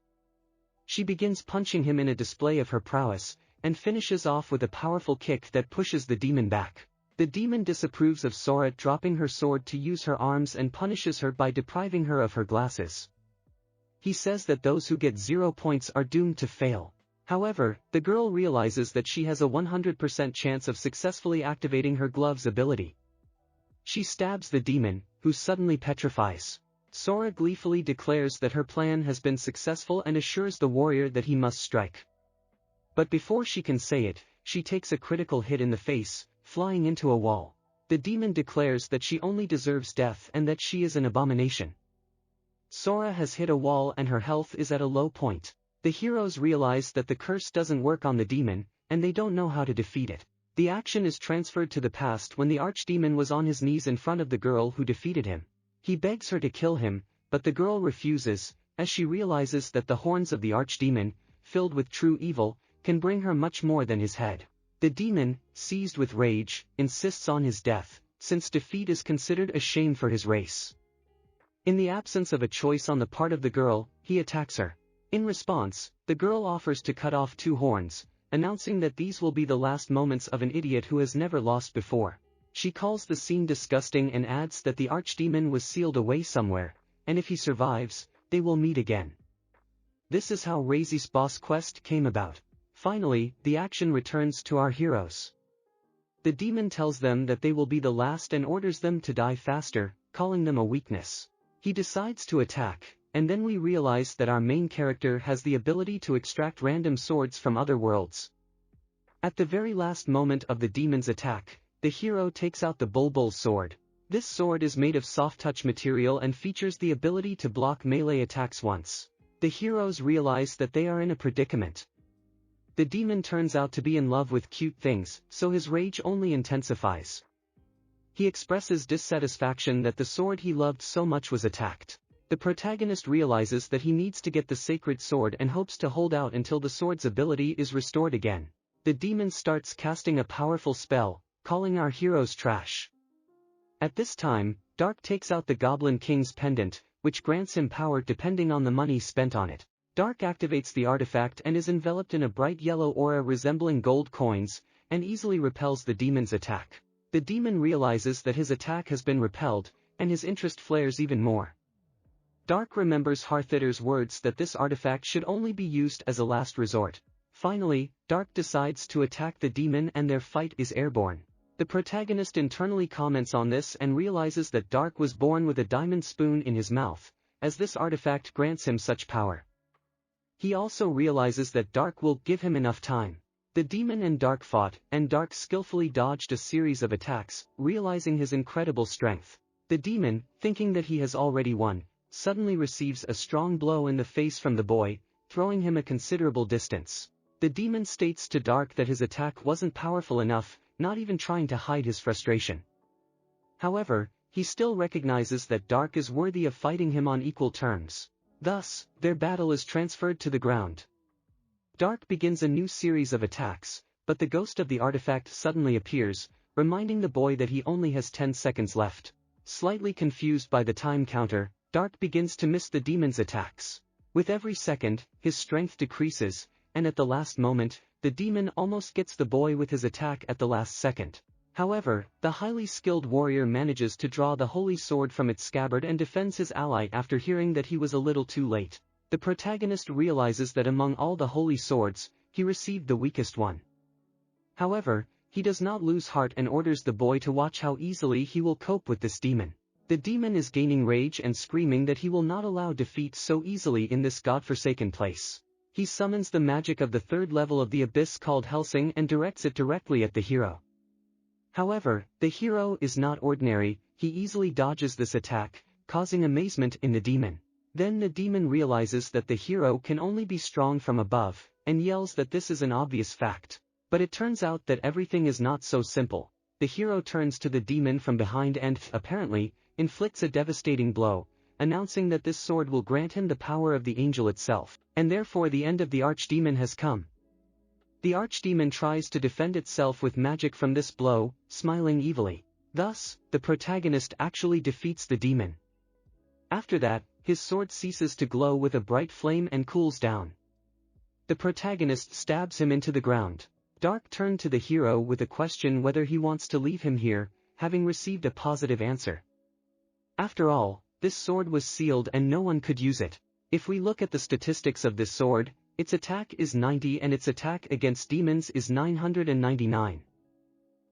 She begins punching him in a display of her prowess, and finishes off with a powerful kick that pushes the demon back. The demon disapproves of Sora dropping her sword to use her arms and punishes her by depriving her of her glasses. He says that those who get 0 points are doomed to fail. However, the girl realizes that she has a 100% chance of successfully activating her gloves ability. She stabs the demon, who suddenly petrifies. Sora gleefully declares that her plan has been successful and assures the warrior that he must strike. But before she can say it, she takes a critical hit in the face, flying into a wall. The demon declares that she only deserves death and that she is an abomination. Sora has hit a wall and her health is at a low point. The heroes realize that the curse doesn't work on the demon, and they don't know how to defeat it. The action is transferred to the past when the archdemon was on his knees in front of the girl who defeated him. He begs her to kill him, but the girl refuses, as she realizes that the horns of the archdemon, filled with true evil, can bring her much more than his head. The demon, seized with rage, insists on his death, since defeat is considered a shame for his race. In the absence of a choice on the part of the girl, he attacks her. In response, the girl offers to cut off 2 horns, announcing that these will be the last moments of an idiot who has never lost before. She calls the scene disgusting and adds that the archdemon was sealed away somewhere, and if he survives, they will meet again. This is how Raisy's boss quest came about. Finally, the action returns to our heroes. The demon tells them that they will be the last and orders them to die faster, calling them a weakness. He decides to attack, and then we realize that our main character has the ability to extract random swords from other worlds. At the very last moment of the demon's attack, the hero takes out the Bulbul sword. This sword is made of soft-touch material and features the ability to block melee attacks once. The heroes realize that they are in a predicament. The demon turns out to be in love with cute things, so his rage only intensifies. He expresses dissatisfaction that the sword he loved so much was attacked. The protagonist realizes that he needs to get the sacred sword and hopes to hold out until the sword's ability is restored again. The demon starts casting a powerful spell, calling our heroes trash. At this time, Dark takes out the Goblin King's pendant, which grants him power depending on the money spent on it. Dark activates the artifact and is enveloped in a bright yellow aura resembling gold coins, and easily repels the demon's attack. The demon realizes that his attack has been repelled, and his interest flares even more. Dark remembers Harthitter's words that this artifact should only be used as a last resort. Finally, Dark decides to attack the demon and their fight is airborne. The protagonist internally comments on this and realizes that Dark was born with a diamond spoon in his mouth, as this artifact grants him such power. He also realizes that Dark will give him enough time. The demon and Dark fought, and Dark skillfully dodged a series of attacks, realizing his incredible strength. The demon, thinking that he has already won, suddenly receives a strong blow in the face from the boy, throwing him a considerable distance. The demon states to Dark that his attack wasn't powerful enough, not even trying to hide his frustration. However, he still recognizes that Dark is worthy of fighting him on equal terms. Thus, their battle is transferred to the ground. Dark begins a new series of attacks, but the ghost of the artifact suddenly appears, reminding the boy that he only has 10 seconds left. Slightly confused by the time counter, Dark begins to miss the demon's attacks. With every second, his strength decreases, and at the last moment, the demon almost gets the boy with his attack at the last second. However, the highly skilled warrior manages to draw the holy sword from its scabbard and defends his ally after hearing that he was a little too late. The protagonist realizes that among all the holy swords, he received the weakest one. However, he does not lose heart and orders the boy to watch how easily he will cope with this demon. The demon is gaining rage and screaming that he will not allow defeat so easily in this godforsaken place. He summons the magic of the third level of the abyss called Helsing and directs it directly at the hero. However, the hero is not ordinary, he easily dodges this attack, causing amazement in the demon. Then the demon realizes that the hero can only be strong from above, and yells that this is an obvious fact. But it turns out that everything is not so simple. The hero turns to the demon from behind and, apparently, inflicts a devastating blow, announcing that this sword will grant him the power of the angel itself, and therefore the end of the archdemon has come. The archdemon tries to defend itself with magic from this blow, smiling evilly. Thus, the protagonist actually defeats the demon. After that, his sword ceases to glow with a bright flame and cools down. The protagonist stabs him into the ground. Dark turned to the hero with a question whether he wants to leave him here, having received a positive answer. After all, this sword was sealed and no one could use it. If we look at the statistics of this sword, its attack is 90 and its attack against demons is 999.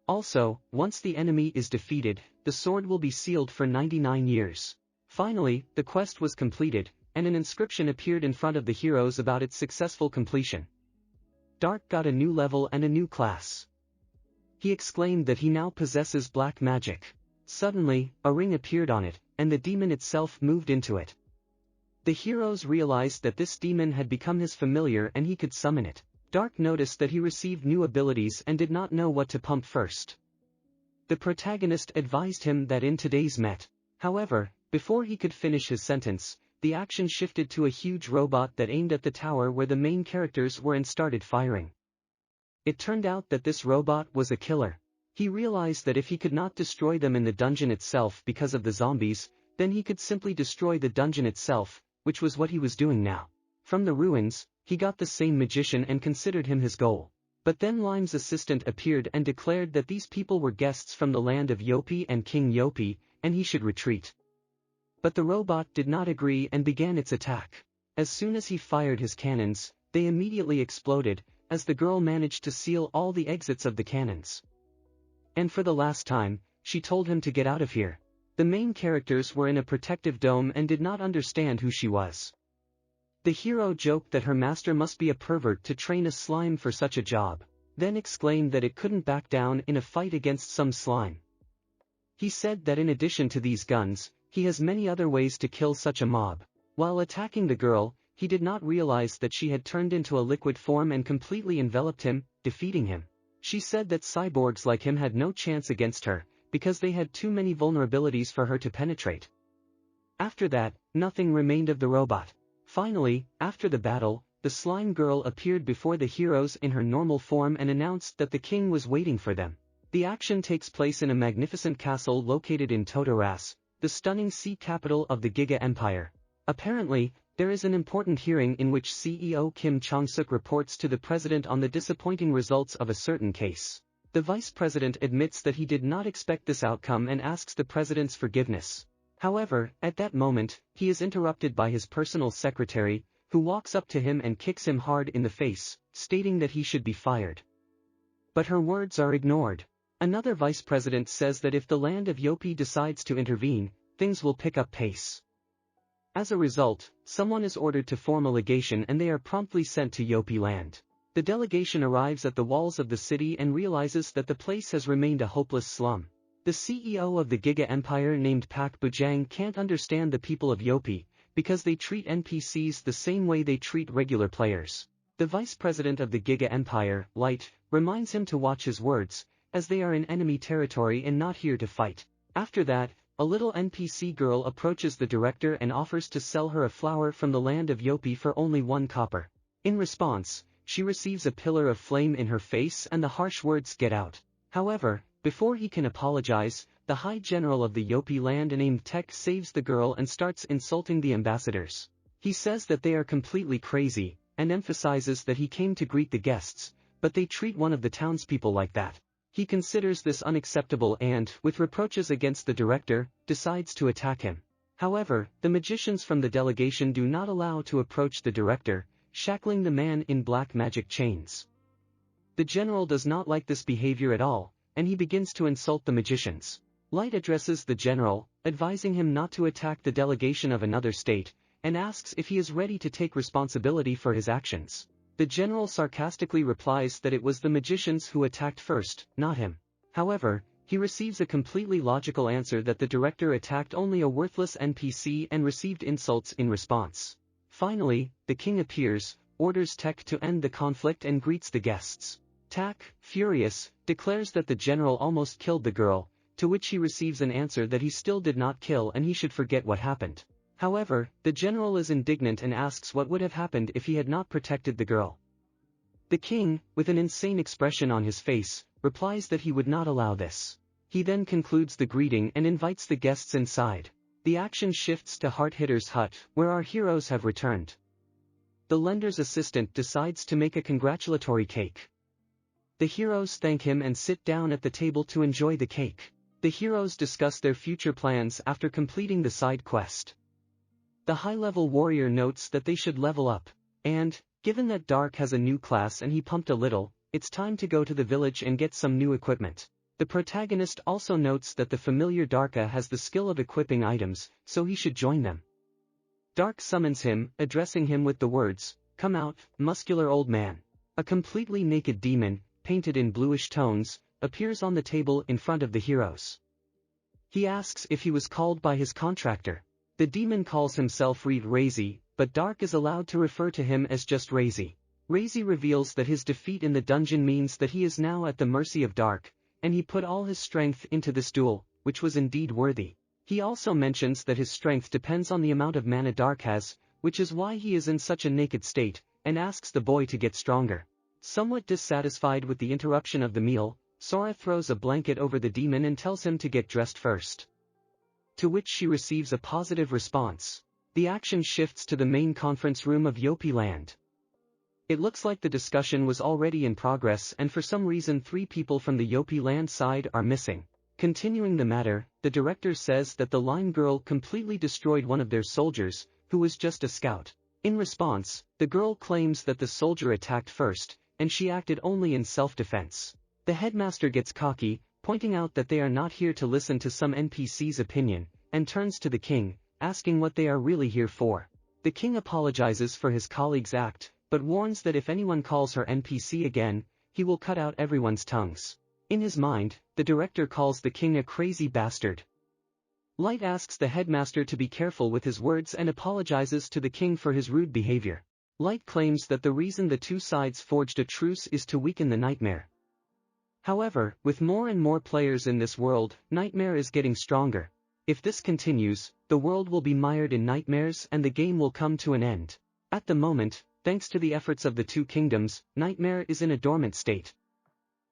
Also, once the enemy is defeated, the sword will be sealed for 99 years. Finally, the quest was completed, and an inscription appeared in front of the heroes about its successful completion. Dark got a new level and a new class. He exclaimed that he now possesses black magic. Suddenly, a ring appeared on it, and the demon itself moved into it. The heroes realized that this demon had become his familiar and he could summon it. Dark noticed that he received new abilities and did not know what to pump first. The protagonist advised him that in today's met. However, before he could finish his sentence, the action shifted to a huge robot that aimed at the tower where the main characters were and started firing. It turned out that this robot was a killer. He realized that if he could not destroy them in the dungeon itself because of the zombies, then he could simply destroy the dungeon itself, which was what he was doing now. From the ruins, he got the same magician and considered him his goal. But then Lime's assistant appeared and declared that these people were guests from the land of Yopi and King Yopi, and he should retreat. But the robot did not agree and began its attack. As soon as he fired his cannons, they immediately exploded, as the girl managed to seal all the exits of the cannons. And for the last time, she told him to get out of here. The main characters were in a protective dome and did not understand who she was. The hero joked that her master must be a pervert to train a slime for such a job, then exclaimed that it couldn't back down in a fight against some slime. He said that in addition to these guns, he has many other ways to kill such a mob. While attacking the girl, he did not realize that she had turned into a liquid form and completely enveloped him, defeating him. She said that cyborgs like him had no chance against her, because they had too many vulnerabilities for her to penetrate. After that, nothing remained of the robot. Finally, after the battle, the slime girl appeared before the heroes in her normal form and announced that the king was waiting for them. The action takes place in a magnificent castle located in Totoras, the stunning sea capital of the Giga Empire. Apparently, there is an important hearing in which CEO Kim Chong-suk reports to the president on the disappointing results of a certain case. The vice president admits that he did not expect this outcome and asks the president's forgiveness. However, at that moment, he is interrupted by his personal secretary, who walks up to him and kicks him hard in the face, stating that he should be fired. But her words are ignored. Another vice president says that if the land of Yopi decides to intervene, things will pick up pace. As a result, someone is ordered to form a legation and they are promptly sent to Yopi land. The delegation arrives at the walls of the city and realizes that the place has remained a hopeless slum. The CEO of the Giga Empire named Pak Bujang can't understand the people of Yopi, because they treat NPCs the same way they treat regular players. The vice president of the Giga Empire, Light, reminds him to watch his words, as they are in enemy territory and not here to fight. After that, a little NPC girl approaches the director and offers to sell her a flower from the land of Yopi for only 1 copper. In response, she receives a pillar of flame in her face and the harsh words "get out." However, before he can apologize, the High General of the Yopi land named Tech saves the girl and starts insulting the ambassadors. He says that they are completely crazy, and emphasizes that he came to greet the guests, but they treat one of the townspeople like that. He considers this unacceptable and, with reproaches against the director, decides to attack him. However, the magicians from the delegation do not allow to approach the director, shackling the man in black magic chains. The general does not like this behavior at all, and he begins to insult the magicians. Light addresses the general, advising him not to attack the delegation of another state, and asks if he is ready to take responsibility for his actions. The general sarcastically replies that it was the magicians who attacked first, not him. However, he receives a completely logical answer that the director attacked only a worthless NPC and received insults in response. Finally, the king appears, orders Tech to end the conflict and greets the guests. Tech, furious, declares that the general almost killed the girl, to which he receives an answer that he still did not kill and he should forget what happened. However, the general is indignant and asks what would have happened if he had not protected the girl. The king, with an insane expression on his face, replies that he would not allow this. He then concludes the greeting and invites the guests inside. The action shifts to Heart Hitter's hut, where our heroes have returned. The lender's assistant decides to make a congratulatory cake. The heroes thank him and sit down at the table to enjoy the cake. The heroes discuss their future plans after completing the side quest. The high-level warrior notes that they should level up, and, given that Dark has a new class and he pumped a little, it's time to go to the village and get some new equipment. The protagonist also notes that the familiar Darka has the skill of equipping items, so he should join them. Dark summons him, addressing him with the words, "Come out, muscular old man." A completely naked demon, painted in bluish tones, appears on the table in front of the heroes. He asks if he was called by his contractor. The demon calls himself Reed Razy, but Dark is allowed to refer to him as just Razy. Razy reveals that his defeat in the dungeon means that he is now at the mercy of Dark, and he put all his strength into this duel, which was indeed worthy. He also mentions that his strength depends on the amount of mana Dark has, which is why he is in such a naked state, and asks the boy to get stronger. Somewhat dissatisfied with the interruption of the meal, Sora throws a blanket over the demon and tells him to get dressed first. To which she receives a positive response. The action shifts to the main conference room of Yopi land. It looks like the discussion was already in progress and for some reason 3 people from the Yopi land side are missing. Continuing the matter, the director says that the line girl completely destroyed one of their soldiers, who was just a scout. In response, the girl claims that the soldier attacked first, and she acted only in self-defense. The headmaster gets cocky, pointing out that they are not here to listen to some NPC's opinion, and turns to the king, asking what they are really here for. The king apologizes for his colleague's act, but warns that if anyone calls her NPC again, he will cut out everyone's tongues. In his mind, the director calls the king a crazy bastard. Light asks the headmaster to be careful with his words and apologizes to the king for his rude behavior. Light claims that the reason the 2 sides forged a truce is to weaken the nightmare. However, with more and more players in this world, Nightmare is getting stronger. If this continues, the world will be mired in nightmares and the game will come to an end. At the moment, thanks to the efforts of the 2 kingdoms, Nightmare is in a dormant state.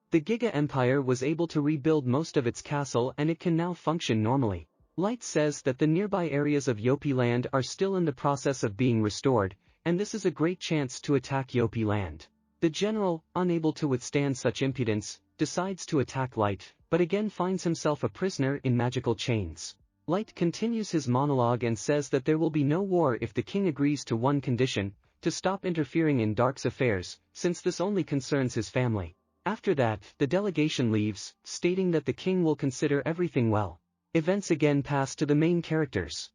The Giga Empire was able to rebuild most of its castle and it can now function normally. Light says that the nearby areas of Yopi land are still in the process of being restored, and this is a great chance to attack Yopi land. The general, unable to withstand such impudence, decides to attack Light, but again finds himself a prisoner in magical chains. Light continues his monologue and says that there will be no war if the king agrees to one condition, to stop interfering in Dark's affairs, since this only concerns his family. After that, the delegation leaves, stating that the king will consider everything well. Events again pass to the main characters.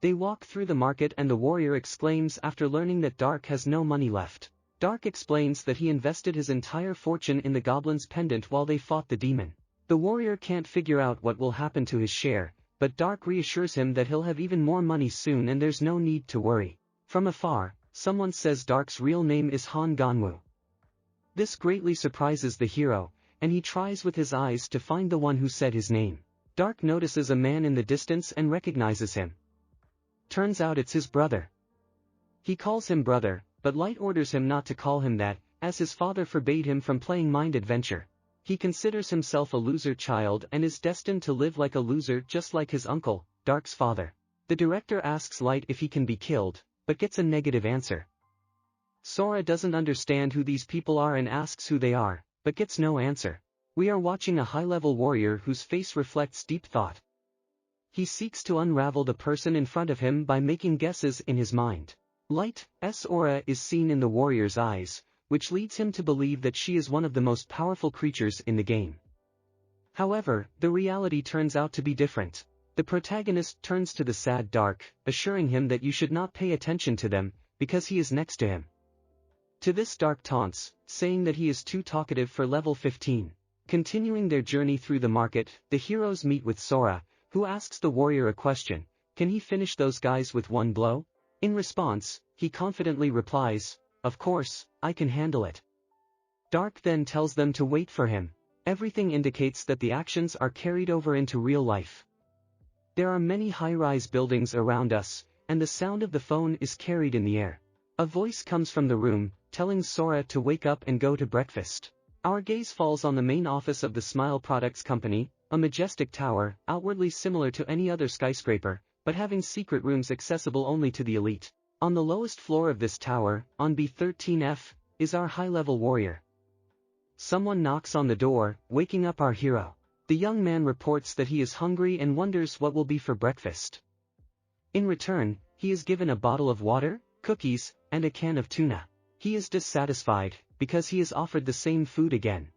They walk through the market and the warrior exclaims after learning that Dark has no money left. Dark explains that he invested his entire fortune in the goblin's pendant while they fought the demon. The warrior can't figure out what will happen to his share, but Dark reassures him that he'll have even more money soon and there's no need to worry. From afar, someone says Dark's real name is Han Ganwoo. This greatly surprises the hero, and he tries with his eyes to find the one who said his name. Dark notices a man in the distance and recognizes him. Turns out it's his brother. He calls him brother, but Light orders him not to call him that, as his father forbade him from playing Mind Adventure. He considers himself a loser child and is destined to live like a loser just like his uncle, Dark's father. The director asks Light if he can be killed, but gets a negative answer. Sora doesn't understand who these people are and asks who they are, but gets no answer. We are watching a high-level warrior whose face reflects deep thought. He seeks to unravel the person in front of him by making guesses in his mind. Light's aura is seen in the warrior's eyes, which leads him to believe that she is one of the most powerful creatures in the game. However, the reality turns out to be different. The protagonist turns to the sad Dark, assuring him that you should not pay attention to them, because he is next to him. To this Dark taunts, saying that he is too talkative for level 15. Continuing their journey through the market, the heroes meet with Sora, who asks the warrior a question: can he finish those guys with one blow? In response, he confidently replies, of course, I can handle it. Dark then tells them to wait for him. Everything indicates that the actions are carried over into real life. There are many high-rise buildings around us, and the sound of the phone is carried in the air. A voice comes from the room, telling Sora to wake up and go to breakfast. Our gaze falls on the main office of the Smile Products Company, a majestic tower, outwardly similar to any other skyscraper, but having secret rooms accessible only to the elite. On the lowest floor of this tower, on B13F, is our high-level warrior. Someone knocks on the door, waking up our hero. The young man reports that he is hungry and wonders what will be for breakfast. In return, he is given a bottle of water, cookies, and a can of tuna. He is dissatisfied, because he is offered the same food again.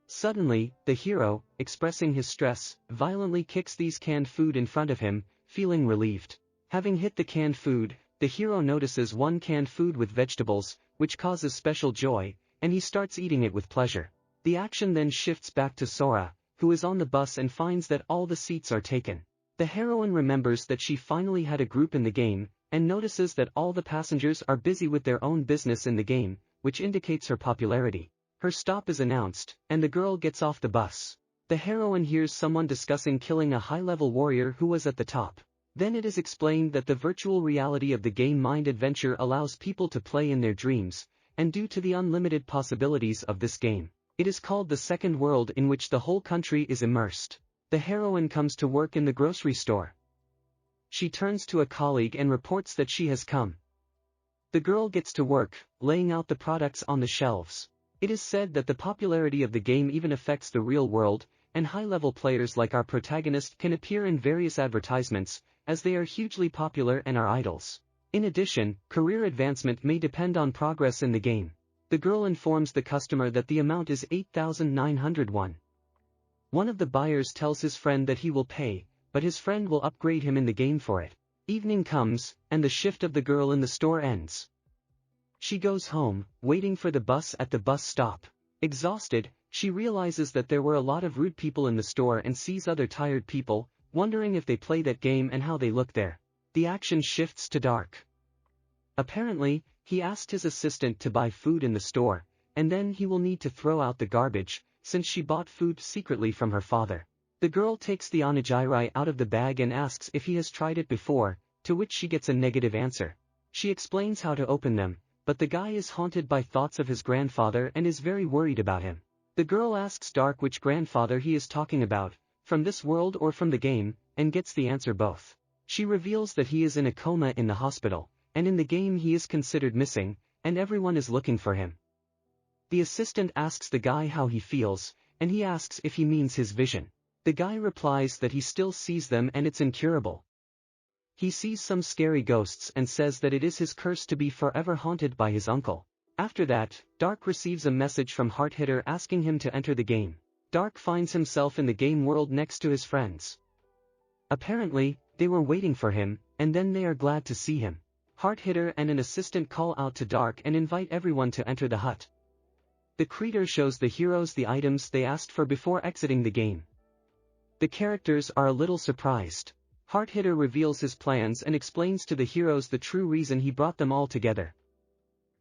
Suddenly, the hero, expressing his stress, violently kicks these canned food in front of him, feeling relieved. Having hit the canned food, the hero notices one canned food with vegetables, which causes special joy, and he starts eating it with pleasure. The action then shifts back to Sora, who is on the bus and finds that all the seats are taken. The heroine remembers that she finally had a group in the game, and notices that all the passengers are busy with their own business in the game, which indicates her popularity. Her stop is announced, and the girl gets off the bus. The heroine hears someone discussing killing a high-level warrior who was at the top. Then it is explained that the virtual reality of the game Mind Adventure allows people to play in their dreams, and due to the unlimited possibilities of this game, it is called the second world in which the whole country is immersed. The heroine comes to work in the grocery store. She turns to a colleague and reports that she has come. The girl gets to work, laying out the products on the shelves. It is said that the popularity of the game even affects the real world, and high-level players like our protagonist can appear in various advertisements, as they are hugely popular and are idols. In addition, career advancement may depend on progress in the game. The girl informs the customer that the amount is 8,901. One of the buyers tells his friend that he will pay, but his friend will upgrade him in the game for it. Evening comes, and the shift of the girl in the store ends. She goes home, waiting for the bus at the bus stop. Exhausted, she realizes that there were a lot of rude people in the store and sees other tired people, wondering if they play that game and how they look there. The action shifts to Dark. Apparently, he asked his assistant to buy food in the store, and then he will need to throw out the garbage, since she bought food secretly from her father. The girl takes the onigiri out of the bag and asks if he has tried it before, to which she gets a negative answer. She explains how to open them, but the guy is haunted by thoughts of his grandfather and is very worried about him. The girl asks Dark which grandfather he is talking about, from this world or from the game, and gets the answer both. She reveals that he is in a coma in the hospital, and in the game he is considered missing, and everyone is looking for him. The assistant asks the guy how he feels, and he asks if he means his vision. The guy replies that he still sees them and it's incurable. He sees some scary ghosts and says that it is his curse to be forever haunted by his uncle. After that, Dark receives a message from Heart Hitter asking him to enter the game. Dark finds himself in the game world next to his friends. Apparently, they were waiting for him, and then they are glad to see him. Hard Hitter and an assistant call out to Dark and invite everyone to enter the hut. The creator shows the heroes the items they asked for before exiting the game. The characters are a little surprised. Hard Hitter reveals his plans and explains to the heroes the true reason he brought them all together.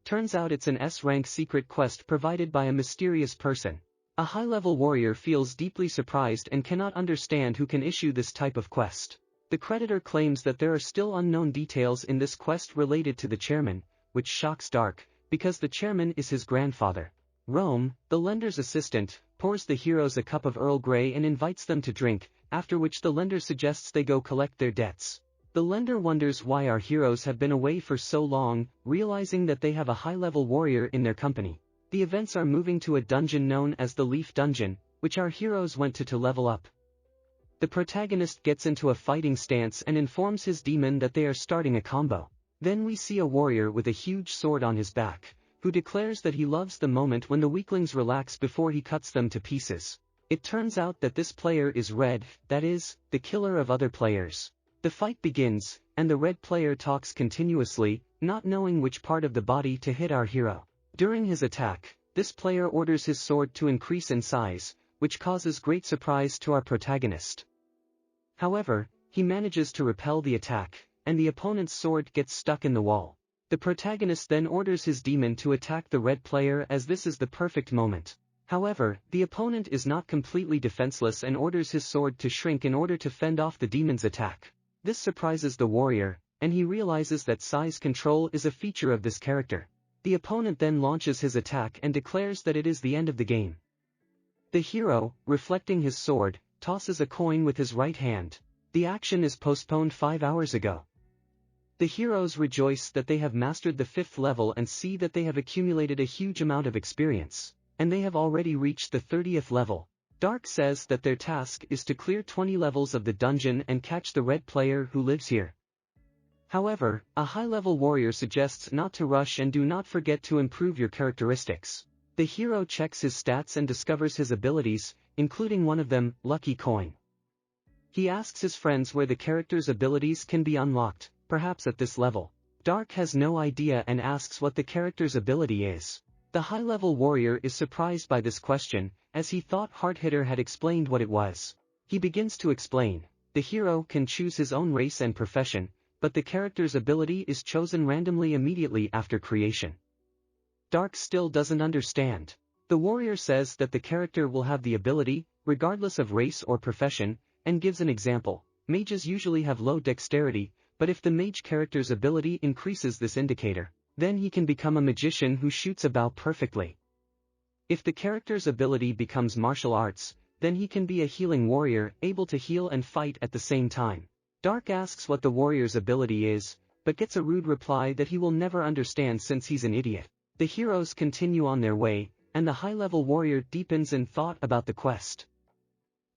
Turns out it's an S-rank secret quest provided by a mysterious person. A high-level warrior feels deeply surprised and cannot understand who can issue this type of quest. The creditor claims that there are still unknown details in this quest related to the chairman, which shocks Dark, because the chairman is his grandfather. Rome, the lender's assistant, pours the heroes a cup of Earl Grey and invites them to drink, after which the lender suggests they go collect their debts. The lender wonders why our heroes have been away for so long, realizing that they have a high-level warrior in their company. The events are moving to a dungeon known as the Leaf Dungeon, which our heroes went to level up. The protagonist gets into a fighting stance and informs his demon that they are starting a combo. Then we see a warrior with a huge sword on his back, who declares that he loves the moment when the weaklings relax before he cuts them to pieces. It turns out that this player is Red, that is, the killer of other players. The fight begins, and the Red player talks continuously, not knowing which part of the body to hit our hero. During his attack, this player orders his sword to increase in size, which causes great surprise to our protagonist. However, he manages to repel the attack, and the opponent's sword gets stuck in the wall. The protagonist then orders his demon to attack the Red player as this is the perfect moment. However, the opponent is not completely defenseless and orders his sword to shrink in order to fend off the demon's attack. This surprises the warrior, and he realizes that size control is a feature of this character. The opponent then launches his attack and declares that it is the end of the game. The hero, reflecting his sword, tosses a coin with his right hand. The action is postponed 5 hours ago. The heroes rejoice that they have mastered the 5th level and see that they have accumulated a huge amount of experience, and they have already reached the 30th level. Dark says that their task is to clear 20 levels of the dungeon and catch the Red player who lives here. However, a high-level warrior suggests not to rush and do not forget to improve your characteristics. The hero checks his stats and discovers his abilities, including one of them, Lucky Coin. He asks his friends where the character's abilities can be unlocked, perhaps at this level. Dark has no idea and asks what the character's ability is. The high-level warrior is surprised by this question, as he thought Hard Hitter had explained what it was. He begins to explain. The hero can choose his own race and profession, but the character's ability is chosen randomly immediately after creation. Dark still doesn't understand. The warrior says that the character will have the ability, regardless of race or profession, and gives an example. Mages usually have low dexterity, but if the mage character's ability increases this indicator, then he can become a magician who shoots a bow perfectly. If the character's ability becomes martial arts, then he can be a healing warrior, able to heal and fight at the same time. Dark asks what the warrior's ability is, but gets a rude reply that he will never understand since he's an idiot. The heroes continue on their way, and the high-level warrior deepens in thought about the quest.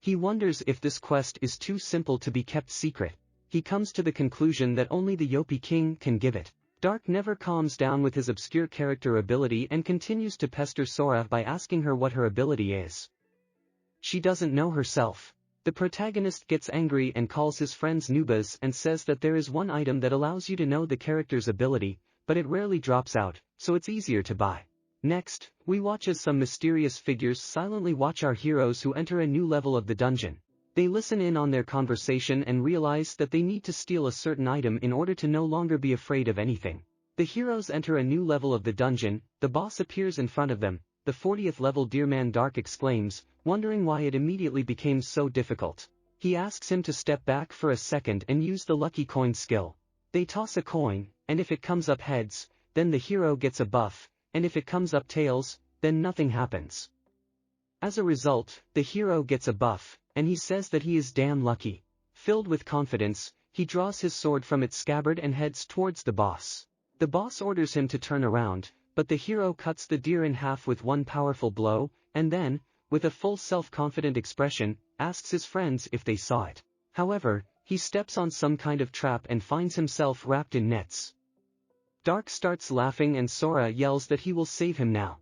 He wonders if this quest is too simple to be kept secret. He comes to the conclusion that only the Yopi King can give it. Dark never calms down with his obscure character ability and continues to pester Sora by asking her what her ability is. She doesn't know herself. The protagonist gets angry and calls his friends noobas and says that there is one item that allows you to know the character's ability, but it rarely drops out, so it's easier to buy. Next, we watch as some mysterious figures silently watch our heroes who enter a new level of the dungeon. They listen in on their conversation and realize that they need to steal a certain item in order to no longer be afraid of anything. The heroes enter a new level of the dungeon, the boss appears in front of them, the 40th level Dear Man Dark exclaims, wondering why it immediately became so difficult. He asks him to step back for a second and use the lucky coin skill. They toss a coin, and if it comes up heads, then the hero gets a buff, and if it comes up tails, then nothing happens. As a result, the hero gets a buff, and he says that he is damn lucky. Filled with confidence, he draws his sword from its scabbard and heads towards the boss. The boss orders him to turn around, but the hero cuts the deer in half with one powerful blow, and then, with a full self-confident expression, asks his friends if they saw it. However, he steps on some kind of trap and finds himself wrapped in nets. Dark starts laughing and Sora yells that he will save him now.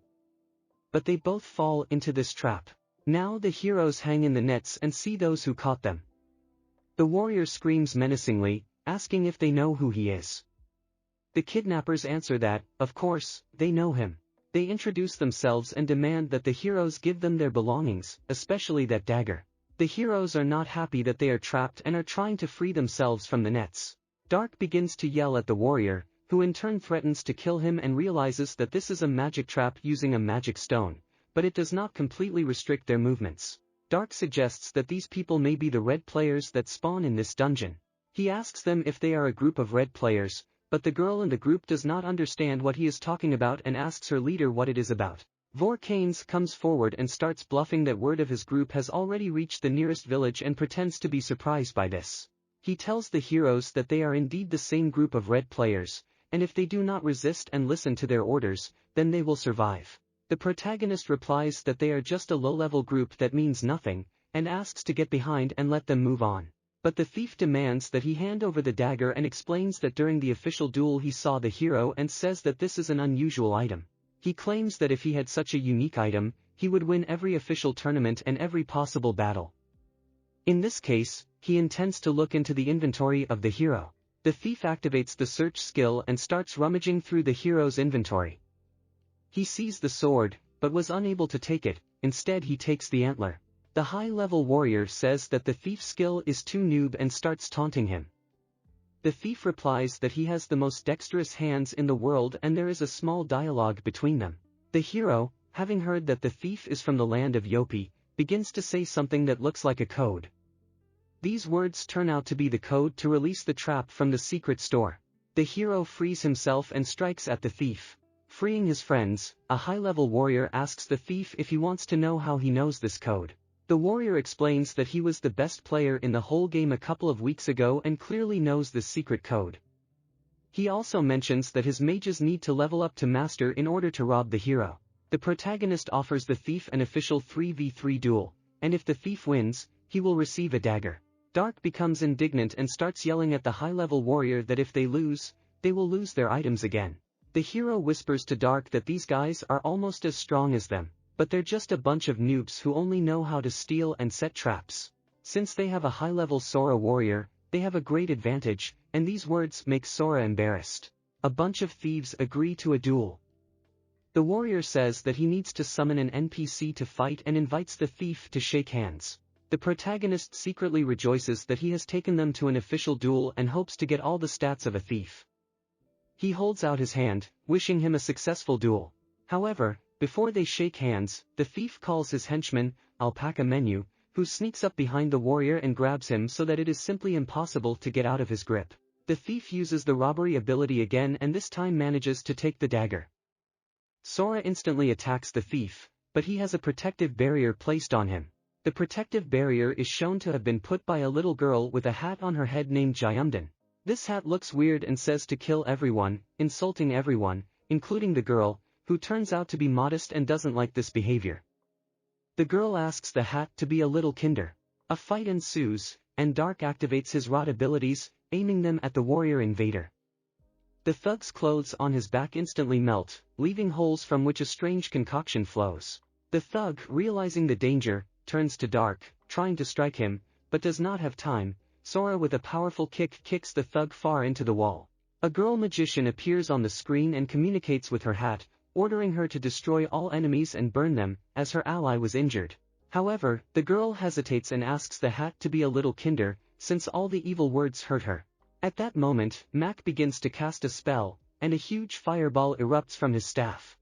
But they both fall into this trap. Now the heroes hang in the nets and see those who caught them. The warrior screams menacingly, asking if they know who he is. The kidnappers answer that, of course, they know him. They introduce themselves and demand that the heroes give them their belongings, especially that dagger. The heroes are not happy that they are trapped and are trying to free themselves from the nets. Dark begins to yell at the warrior, who in turn threatens to kill him and realizes that this is a magic trap using a magic stone, but it does not completely restrict their movements. Dark suggests that these people may be the red players that spawn in this dungeon. He asks them if they are a group of red players, but the girl in the group does not understand what he is talking about and asks her leader what it is about. Vorkanes comes forward and starts bluffing that word of his group has already reached the nearest village and pretends to be surprised by this. He tells the heroes that they are indeed the same group of red players, and if they do not resist and listen to their orders, then they will survive. The protagonist replies that they are just a low-level group that means nothing, and asks to get behind and let them move on. But the thief demands that he hand over the dagger and explains that during the official duel he saw the hero and says that this is an unusual item. He claims that if he had such a unique item, he would win every official tournament and every possible battle. In this case, he intends to look into the inventory of the hero. The thief activates the search skill and starts rummaging through the hero's inventory. He sees the sword, but was unable to take it. Instead he takes the antler. The high-level warrior says that the thief's skill is too noob and starts taunting him. The thief replies that he has the most dexterous hands in the world and there is a small dialogue between them. The hero, having heard that the thief is from the land of Yopi, begins to say something that looks like a code. These words turn out to be the code to release the trap from the secret store. The hero frees himself and strikes at the thief. Freeing his friends, a high-level warrior asks the thief if he wants to know how he knows this code. The warrior explains that he was the best player in the whole game a couple of weeks ago and clearly knows this secret code. He also mentions that his mages need to level up to master in order to rob the hero. The protagonist offers the thief an official 3v3 duel, and if the thief wins, he will receive a dagger. Dark becomes indignant and starts yelling at the high-level warrior that if they lose, they will lose their items again. The hero whispers to Dark that these guys are almost as strong as them, but they're just a bunch of noobs who only know how to steal and set traps. Since they have a high-level Sora warrior, they have a great advantage, and these words make Sora embarrassed. A bunch of thieves agree to a duel. The warrior says that he needs to summon an NPC to fight and invites the thief to shake hands. The protagonist secretly rejoices that he has taken them to an official duel and hopes to get all the stats of a thief. He holds out his hand, wishing him a successful duel. However, before they shake hands, the thief calls his henchman, Alpaca Menu, who sneaks up behind the warrior and grabs him so that it is simply impossible to get out of his grip. The thief uses the robbery ability again and this time manages to take the dagger. Sora instantly attacks the thief, but he has a protective barrier placed on him. The protective barrier is shown to have been put by a little girl with a hat on her head named Jayumdan. This hat looks weird and says to kill everyone, insulting everyone, including the girl, who turns out to be modest and doesn't like this behavior. The girl asks the hat to be a little kinder. A fight ensues, and Dark activates his rod abilities, aiming them at the warrior invader. The thug's clothes on his back instantly melt, leaving holes from which a strange concoction flows. The thug, realizing the danger, turns to Dark, trying to strike him, but does not have time. Sora with a powerful kick kicks the thug far into the wall. A girl magician appears on the screen and communicates with her hat, ordering her to destroy all enemies and burn them, as her ally was injured. However, the girl hesitates and asks the hat to be a little kinder, since all the evil words hurt her. At that moment, Mac begins to cast a spell, and a huge fireball erupts from his staff.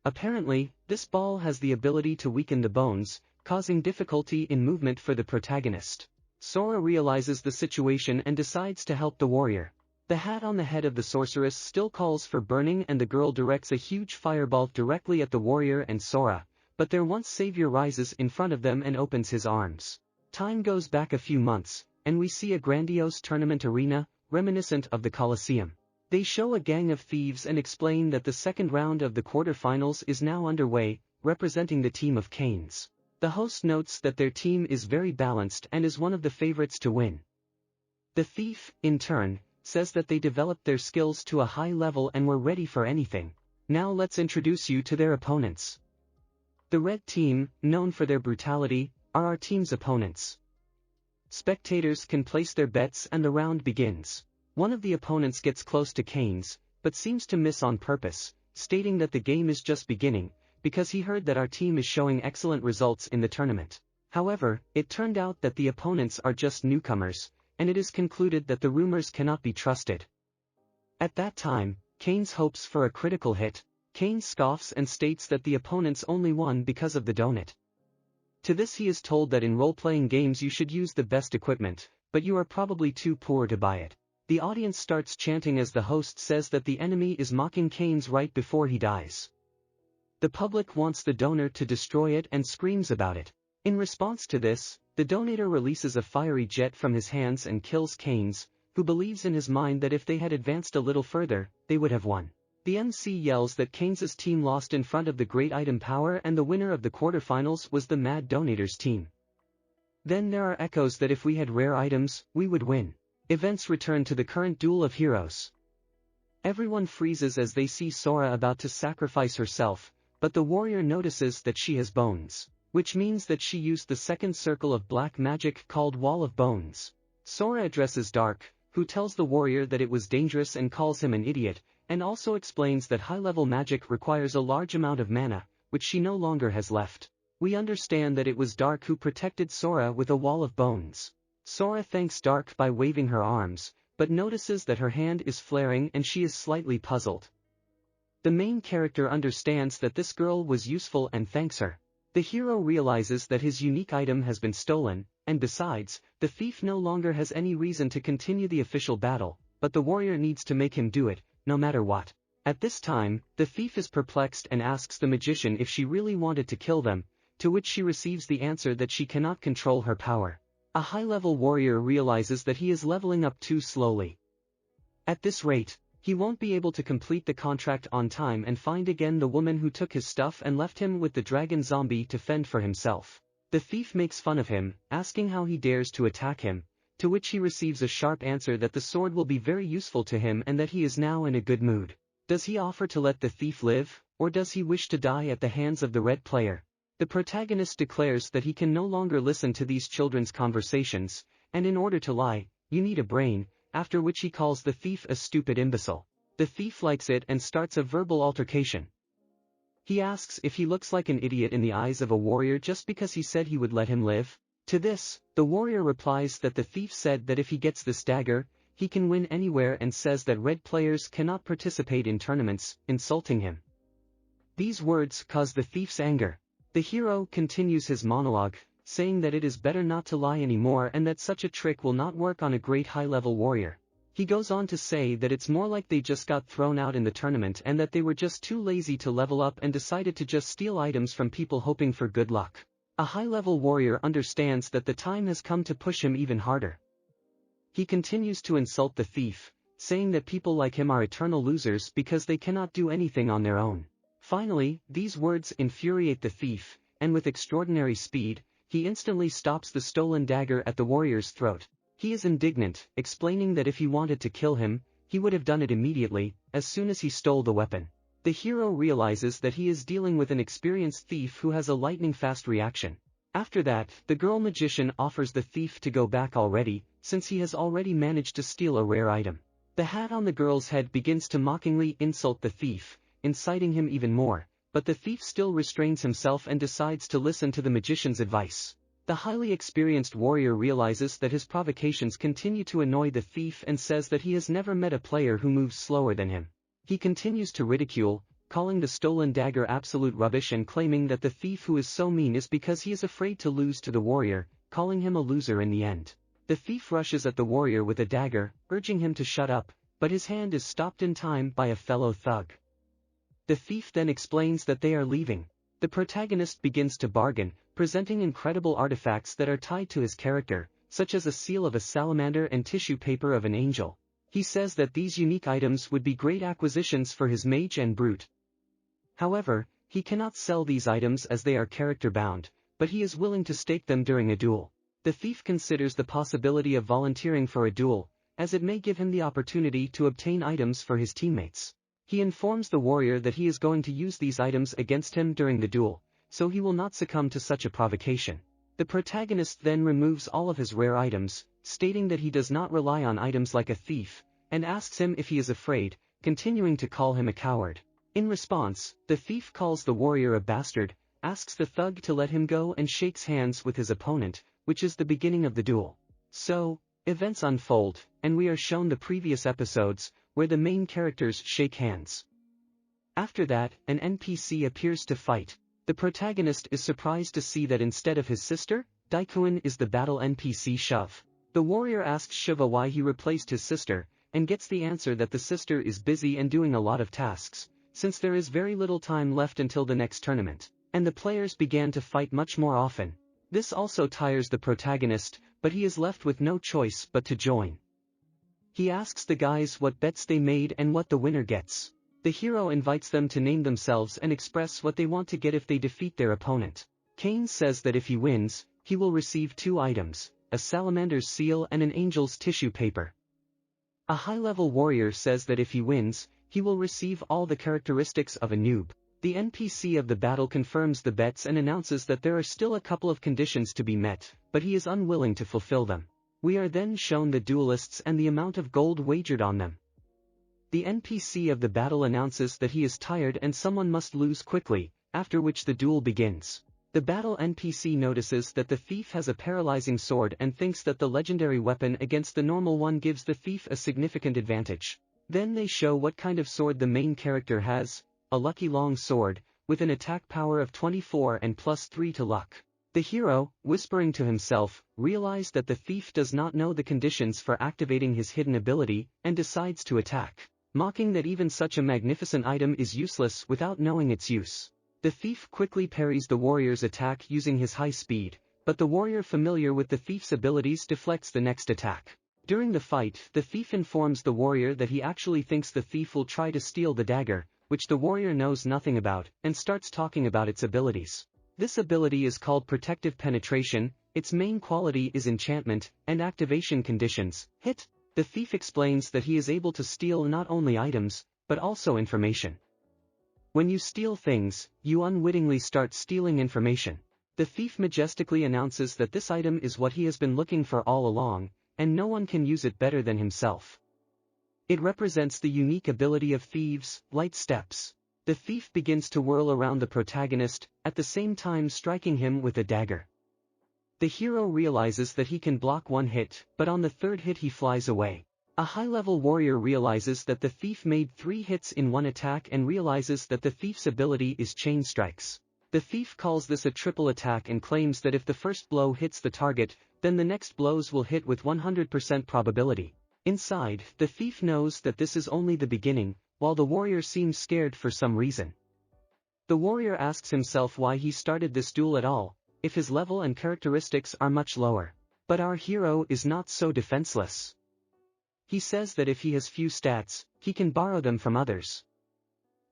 Apparently, this ball has the ability to weaken the bones, causing difficulty in movement for the protagonist. Sora realizes the situation and decides to help the warrior. The hat on the head of the sorceress still calls for burning and the girl directs a huge fireball directly at the warrior and Sora, but their once savior rises in front of them and opens his arms. Time goes back a few months, and we see a grandiose tournament arena, reminiscent of the Colosseum. They show a gang of thieves and explain that the second round of the quarterfinals is now underway, representing the team of Canes. The host notes that their team is very balanced and is one of the favorites to win. The thief, in turn, says that they developed their skills to a high level and were ready for anything. Now let's introduce you to their opponents. The red team, known for their brutality, are our team's opponents. Spectators can place their bets and the round begins. One of the opponents gets close to Kane's, but seems to miss on purpose, stating that the game is just beginning, because he heard that our team is showing excellent results in the tournament. However, it turned out that the opponents are just newcomers, and it is concluded that the rumors cannot be trusted. At that time, Kane's hopes for a critical hit. Kane scoffs and states that the opponents only won because of the donut. To this he is told that in role-playing games you should use the best equipment, but you are probably too poor to buy it. The audience starts chanting as the host says that the enemy is mocking Kane's right before he dies. The public wants the donor to destroy it and screams about it. In response to this, the donator releases a fiery jet from his hands and kills Kane's, who believes in his mind that if they had advanced a little further, they would have won. The MC yells that Kane's team lost in front of the great item power and the winner of the quarterfinals was the Mad Donator's team. Then there are echoes that if we had rare items, we would win. Events return to the current duel of heroes. Everyone freezes as they see Sora about to sacrifice herself, but the warrior notices that she has bones, which means that she used the second circle of black magic called Wall of Bones. Sora addresses Dark, who tells the warrior that it was dangerous and calls him an idiot, and also explains that high-level magic requires a large amount of mana, which she no longer has left. We understand that it was Dark who protected Sora with a Wall of Bones. Sora thanks Dark by waving her arms, but notices that her hand is flaring and she is slightly puzzled. The main character understands that this girl was useful and thanks her. The hero realizes that his unique item has been stolen, and besides, the thief no longer has any reason to continue the official battle, but the warrior needs to make him do it, no matter what. At this time, the thief is perplexed and asks the magician if she really wanted to kill them, to which she receives the answer that she cannot control her power. A high-level warrior realizes that he is leveling up too slowly. At this rate, he won't be able to complete the contract on time and find again the woman who took his stuff and left him with the dragon zombie to fend for himself. The thief makes fun of him, asking how he dares to attack him, to which he receives a sharp answer that the sword will be very useful to him and that he is now in a good mood. Does he offer to let the thief live, or does he wish to die at the hands of the red player? The protagonist declares that he can no longer listen to these children's conversations, and in order to lie, you need a brain, after which he calls the thief a stupid imbecile. The thief likes it and starts a verbal altercation. He asks if he looks like an idiot in the eyes of a warrior just because he said he would let him live. To this, the warrior replies that the thief said that if he gets this dagger, he can win anywhere and says that red players cannot participate in tournaments, insulting him. These words cause the thief's anger. The hero continues his monologue, saying that it is better not to lie anymore and that such a trick will not work on a great high-level warrior. He goes on to say that it's more like they just got thrown out in the tournament and that they were just too lazy to level up and decided to just steal items from people hoping for good luck. A high-level warrior understands that the time has come to push him even harder. He continues to insult the thief, saying that people like him are eternal losers because they cannot do anything on their own. Finally, these words infuriate the thief, and with extraordinary speed, he instantly stops the stolen dagger at the warrior's throat. He is indignant, explaining that if he wanted to kill him, he would have done it immediately, as soon as he stole the weapon. The hero realizes that he is dealing with an experienced thief who has a lightning-fast reaction. After that, the girl magician offers the thief to go back already, since he has already managed to steal a rare item. The hat on the girl's head begins to mockingly insult the thief, inciting him even more, but the thief still restrains himself and decides to listen to the magician's advice. The highly experienced warrior realizes that his provocations continue to annoy the thief and says that he has never met a player who moves slower than him. He continues to ridicule, calling the stolen dagger absolute rubbish and claiming that the thief who is so mean is because he is afraid to lose to the warrior, calling him a loser in the end. The thief rushes at the warrior with a dagger, urging him to shut up, but his hand is stopped in time by a fellow thug. The thief then explains that they are leaving. The protagonist begins to bargain, presenting incredible artifacts that are tied to his character, such as a seal of a salamander and tissue paper of an angel. He says that these unique items would be great acquisitions for his mage and brute. However, he cannot sell these items as they are character-bound, but he is willing to stake them during a duel. The thief considers the possibility of volunteering for a duel, as it may give him the opportunity to obtain items for his teammates. He informs the warrior that he is going to use these items against him during the duel, so he will not succumb to such a provocation. The protagonist then removes all of his rare items, stating that he does not rely on items like a thief, and asks him if he is afraid, continuing to call him a coward. In response, the thief calls the warrior a bastard, asks the thug to let him go and shakes hands with his opponent, which is the beginning of the duel. So, events unfold, and we are shown the previous episodes, where the main characters shake hands. After that, an NPC appears to fight. The protagonist is surprised to see that instead of his sister, Daikuin is the battle NPC Shove. The warrior asks Shiva why he replaced his sister, and gets the answer that the sister is busy and doing a lot of tasks, since there is very little time left until the next tournament, and the players began to fight much more often. This also tires the protagonist, but he is left with no choice but to join. He asks the guys what bets they made and what the winner gets. The hero invites them to name themselves and express what they want to get if they defeat their opponent. Kane says that if he wins, he will receive 2 items, a salamander's seal and an angel's tissue paper. A high-level warrior says that if he wins, he will receive all the characteristics of a noob. The NPC of the battle confirms the bets and announces that there are still a couple of conditions to be met, but he is unwilling to fulfill them. We are then shown the duelists and the amount of gold wagered on them. The NPC of the battle announces that he is tired and someone must lose quickly, after which the duel begins. The battle NPC notices that the thief has a paralyzing sword and thinks that the legendary weapon against the normal one gives the thief a significant advantage. Then they show what kind of sword the main character has, a lucky long sword, with an attack power of 24 and +3 to luck. The hero, whispering to himself, realizes that the thief does not know the conditions for activating his hidden ability, and decides to attack, mocking that even such a magnificent item is useless without knowing its use. The thief quickly parries the warrior's attack using his high speed, but the warrior familiar with the thief's abilities deflects the next attack. During the fight, the thief informs the warrior that he actually thinks the thief will try to steal the dagger, which the warrior knows nothing about, and starts talking about its abilities. This ability is called protective penetration, its main quality is enchantment, and activation conditions, hit. The thief explains that he is able to steal not only items, but also information. When you steal things, you unwittingly start stealing information. The thief majestically announces that this item is what he has been looking for all along, and no one can use it better than himself. It represents the unique ability of thieves, light steps. The thief begins to whirl around the protagonist, at the same time striking him with a dagger. The hero realizes that he can block one hit, but on the third hit he flies away. A high-level warrior realizes that the thief made 3 hits in one attack and realizes that the thief's ability is chain strikes. The thief calls this a triple attack and claims that if the first blow hits the target, then the next blows will hit with 100% probability. Inside, the thief knows that this is only the beginning, while the warrior seems scared for some reason. The warrior asks himself why he started this duel at all, if his level and characteristics are much lower. But our hero is not so defenseless. He says that if he has few stats, he can borrow them from others.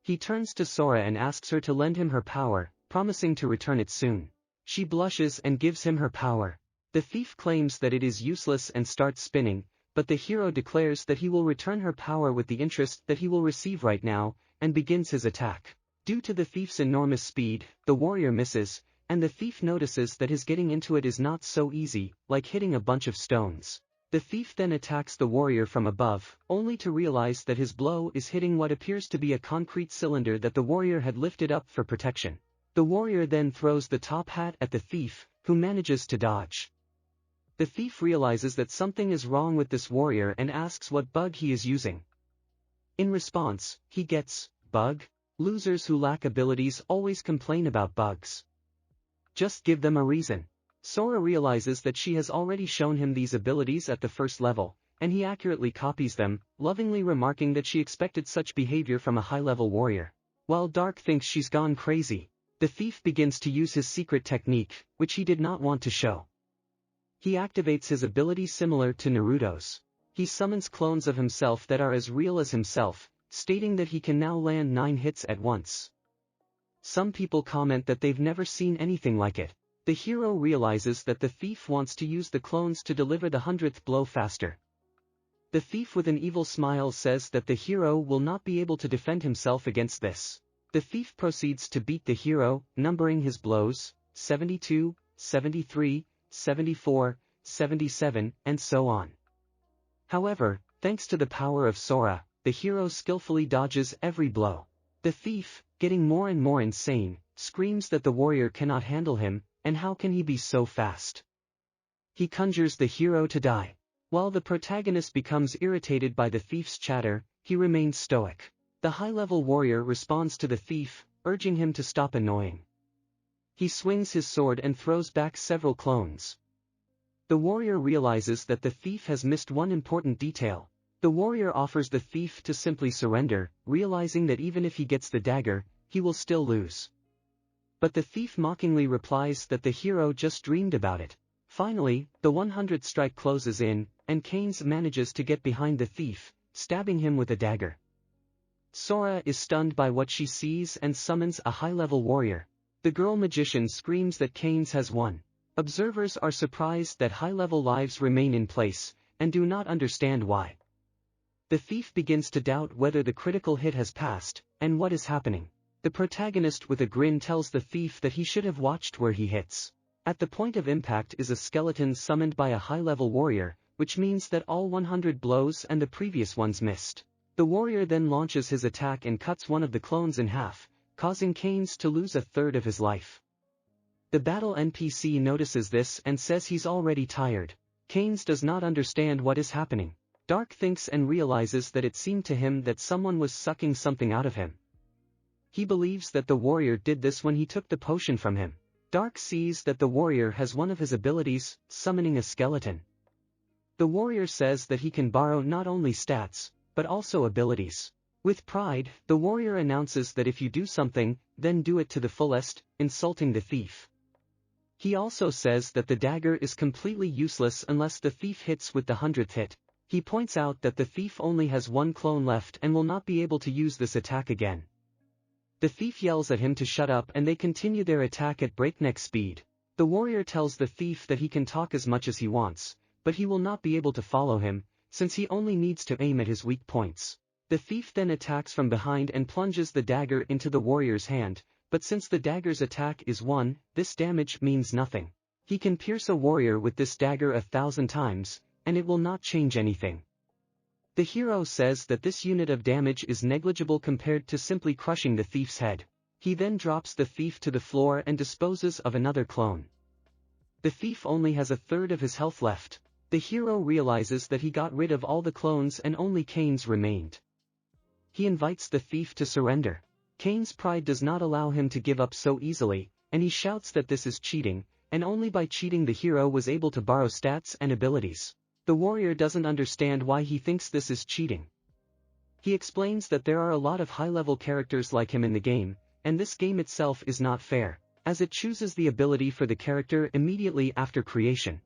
He turns to Sora and asks her to lend him her power, promising to return it soon. She blushes and gives him her power. The thief claims that it is useless and starts spinning, but the hero declares that he will return her power with the interest that he will receive right now, and begins his attack. Due to the thief's enormous speed, the warrior misses, and the thief notices that his getting into it is not so easy, like hitting a bunch of stones. The thief then attacks the warrior from above, only to realize that his blow is hitting what appears to be a concrete cylinder that the warrior had lifted up for protection. The warrior then throws the top hat at the thief, who manages to dodge. The thief realizes that something is wrong with this warrior and asks what bug he is using. In response, he gets, bug? Losers who lack abilities always complain about bugs. Just give them a reason. Sora realizes that she has already shown him these abilities at the first level, and he accurately copies them, lovingly remarking that she expected such behavior from a high-level warrior. While Dark thinks she's gone crazy, the thief begins to use his secret technique, which he did not want to show. He activates his ability similar to Naruto's. He summons clones of himself that are as real as himself, stating that he can now land 9 hits at once. Some people comment that they've never seen anything like it. The hero realizes that the thief wants to use the clones to deliver the 100th blow faster. The thief with an evil smile says that the hero will not be able to defend himself against this. The thief proceeds to beat the hero, numbering his blows, 72, 73, 74, 77, and so on. However, thanks to the power of Sora, the hero skillfully dodges every blow. The thief, getting more and more insane, screams that the warrior cannot handle him, and how can he be so fast? He conjures the hero to die. While the protagonist becomes irritated by the thief's chatter, he remains stoic. The high-level warrior responds to the thief, urging him to stop annoying. He swings his sword and throws back several clones. The warrior realizes that the thief has missed one important detail. The warrior offers the thief to simply surrender, realizing that even if he gets the dagger, he will still lose. But the thief mockingly replies that the hero just dreamed about it. Finally, the 100th strike closes in, and Canes manages to get behind the thief, stabbing him with a dagger. Sora is stunned by what she sees and summons a high-level warrior. The girl magician screams that Canes has won. Observers are surprised that high-level lives remain in place, and do not understand why. The thief begins to doubt whether the critical hit has passed, and what is happening. The protagonist with a grin tells the thief that he should have watched where he hits. At the point of impact is a skeleton summoned by a high-level warrior, which means that all 100 blows and the previous ones missed. The warrior then launches his attack and cuts one of the clones in half, causing Canes to lose a third of his life. The battle NPC notices this and says he's already tired. Canes does not understand what is happening. Dark thinks and realizes that it seemed to him that someone was sucking something out of him. He believes that the warrior did this when he took the potion from him. Dark sees that the warrior has one of his abilities, summoning a skeleton. The warrior says that he can borrow not only stats, but also abilities. With pride, the warrior announces that if you do something, then do it to the fullest, insulting the thief. He also says that the dagger is completely useless unless the thief hits with the 100th hit. He points out that the thief only has one clone left and will not be able to use this attack again. The thief yells at him to shut up and they continue their attack at breakneck speed. The warrior tells the thief that he can talk as much as he wants, but he will not be able to follow him, since he only needs to aim at his weak points. The thief then attacks from behind and plunges the dagger into the warrior's hand, but since the dagger's attack is 1, this damage means nothing. He can pierce a warrior with this dagger 1,000 times, and it will not change anything. The hero says that this unit of damage is negligible compared to simply crushing the thief's head. He then drops the thief to the floor and disposes of another clone. The thief only has a third of his health left. The hero realizes that he got rid of all the clones and only Canes remained. He invites the thief to surrender. Canes' pride does not allow him to give up so easily, and he shouts that this is cheating, and only by cheating the hero was able to borrow stats and abilities. The warrior doesn't understand why he thinks this is cheating. He explains that there are a lot of high-level characters like him in the game, and this game itself is not fair, as it chooses the ability for the character immediately after creation.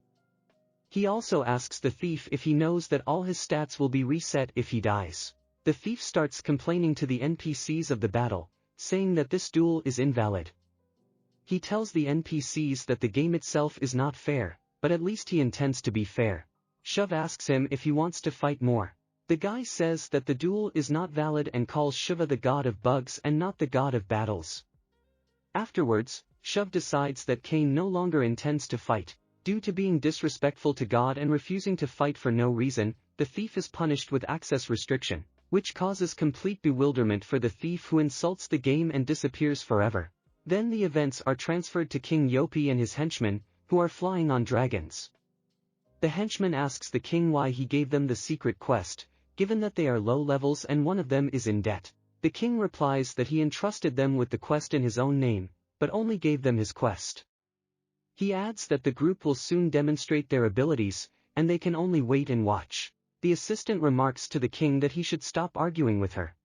He also asks the thief if he knows that all his stats will be reset if he dies. The thief starts complaining to the NPCs of the battle, saying that this duel is invalid. He tells the NPCs that the game itself is not fair, but at least he intends to be fair. Shove asks him if he wants to fight more. The guy says that the duel is not valid and calls Shiva the god of bugs and not the god of battles. Afterwards, Shove decides that Cain no longer intends to fight. Due to being disrespectful to God and refusing to fight for no reason, the thief is punished with access restriction, which causes complete bewilderment for the thief, who insults the game and disappears forever. Then the events are transferred to King Yopi and his henchmen, who are flying on dragons. The henchman asks the king why he gave them the secret quest, given that they are low levels and one of them is in debt. The king replies that he entrusted them with the quest in his own name, but only gave them his quest. He adds that the group will soon demonstrate their abilities, and they can only wait and watch. The assistant remarks to the king that he should stop arguing with her.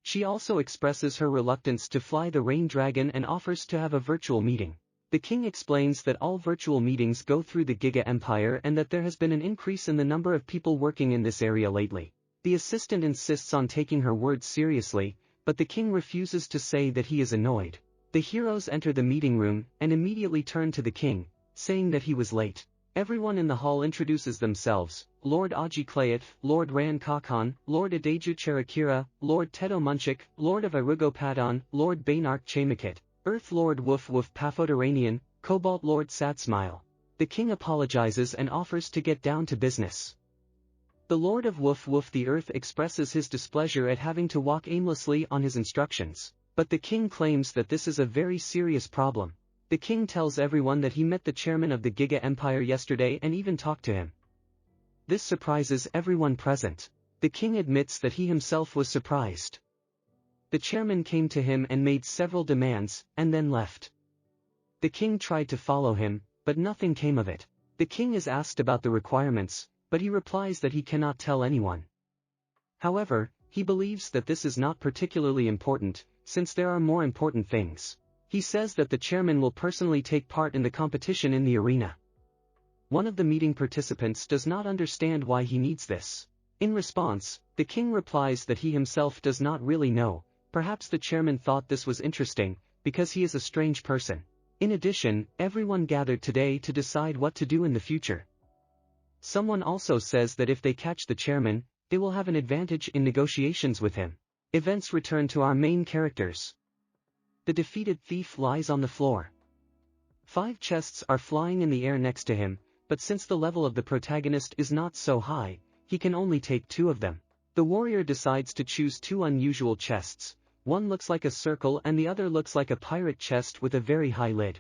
She also expresses her reluctance to fly the rain dragon and offers to have a virtual meeting. The king explains that all virtual meetings go through the Giga Empire and that there has been an increase in the number of people working in this area lately. The assistant insists on taking her words seriously, but the king refuses to say that he is annoyed. The heroes enter the meeting room and immediately turn to the king, saying that he was late. Everyone in the hall introduces themselves: Lord Aji Clayet, Lord Ran Kakan, Lord Adeju Cherakira, Lord Tedo Munchik, Lord of Irugo Padon, Lord Bainark Chamakit, Earth Lord Woof Woof Paphoderanian, Cobalt Lord sad smile. The king apologizes and offers to get down to business. The Lord of Woof Woof the Earth expresses his displeasure at having to walk aimlessly on his instructions, but the king claims that this is a very serious problem. The king tells everyone that he met the chairman of the Giga Empire yesterday and even talked to him. This surprises everyone present. The king admits that he himself was surprised. The chairman came to him and made several demands, and then left. The king tried to follow him, but nothing came of it. The king is asked about the requirements, but he replies that he cannot tell anyone. However, he believes that this is not particularly important, since there are more important things. He says that the chairman will personally take part in the competition in the arena. One of the meeting participants does not understand why he needs this. In response, the king replies that he himself does not really know. Perhaps the chairman thought this was interesting, because he is a strange person. In addition, everyone gathered today to decide what to do in the future. Someone also says that if they catch the chairman, they will have an advantage in negotiations with him. Events return to our main characters. The defeated thief lies on the floor. 5 chests are flying in the air next to him, but since the level of the protagonist is not so high, he can only take 2 of them. The warrior decides to choose 2 unusual chests. One looks like a circle and the other looks like a pirate chest with a very high lid.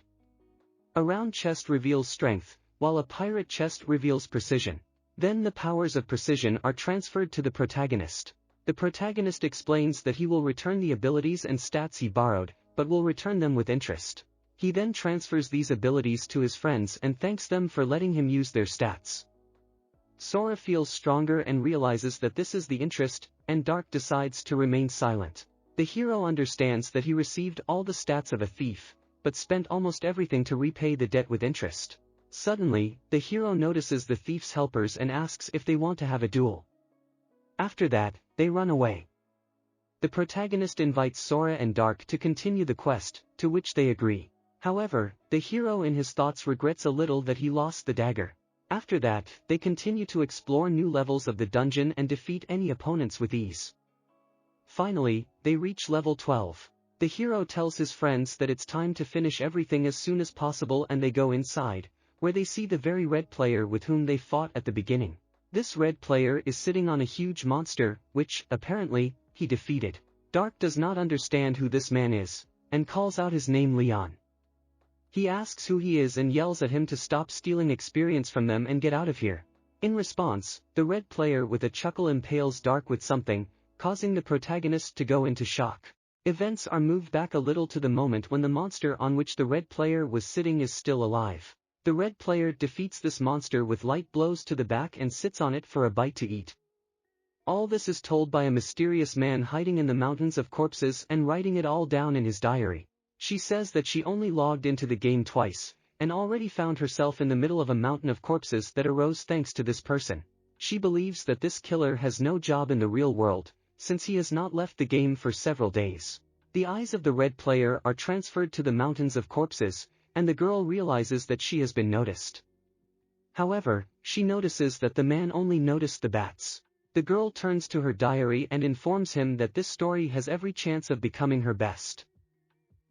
A round chest reveals strength, while a pirate chest reveals precision. Then the powers of precision are transferred to the protagonist. The protagonist explains that he will return the abilities and stats he borrowed, but will return them with interest. He then transfers these abilities to his friends and thanks them for letting him use their stats. Sora feels stronger and realizes that this is the interest, and Dark decides to remain silent. The hero understands that he received all the stats of a thief, but spent almost everything to repay the debt with interest. Suddenly, the hero notices the thief's helpers and asks if they want to have a duel. After that, they run away. The protagonist invites Sora and Dark to continue the quest, to which they agree. However, the hero in his thoughts regrets a little that he lost the dagger. After that, they continue to explore new levels of the dungeon and defeat any opponents with ease. Finally, they reach level 12. The hero tells his friends that it's time to finish everything as soon as possible and they go inside, where they see the very red player with whom they fought at the beginning. This red player is sitting on a huge monster, which, apparently, he defeated. Dark does not understand who this man is, and calls out his name Leon. He asks who he is and yells at him to stop stealing experience from them and get out of here. In response, the red player with a chuckle impales Dark with something, causing the protagonist to go into shock. Events are moved back a little to the moment when the monster on which the red player was sitting is still alive. The red player defeats this monster with light blows to the back and sits on it for a bite to eat. All this is told by a mysterious man hiding in the mountains of corpses and writing it all down in his diary. She says that she only logged into the game twice, and already found herself in the middle of a mountain of corpses that arose thanks to this person. She believes that this killer has no job in the real world, since he has not left the game for several days. The eyes of the red player are transferred to the mountains of corpses, and the girl realizes that she has been noticed. However, she notices that the man only noticed the bats. The girl turns to her diary and informs him that this story has every chance of becoming her best.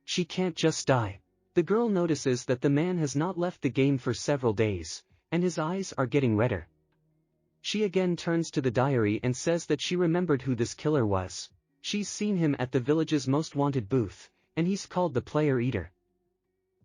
She can't just die. The girl notices that the man has not left the game for several days, and his eyes are getting redder. She again turns to the diary and says that she remembered who this killer was. She's seen him at the village's most wanted booth, and he's called the Player Eater.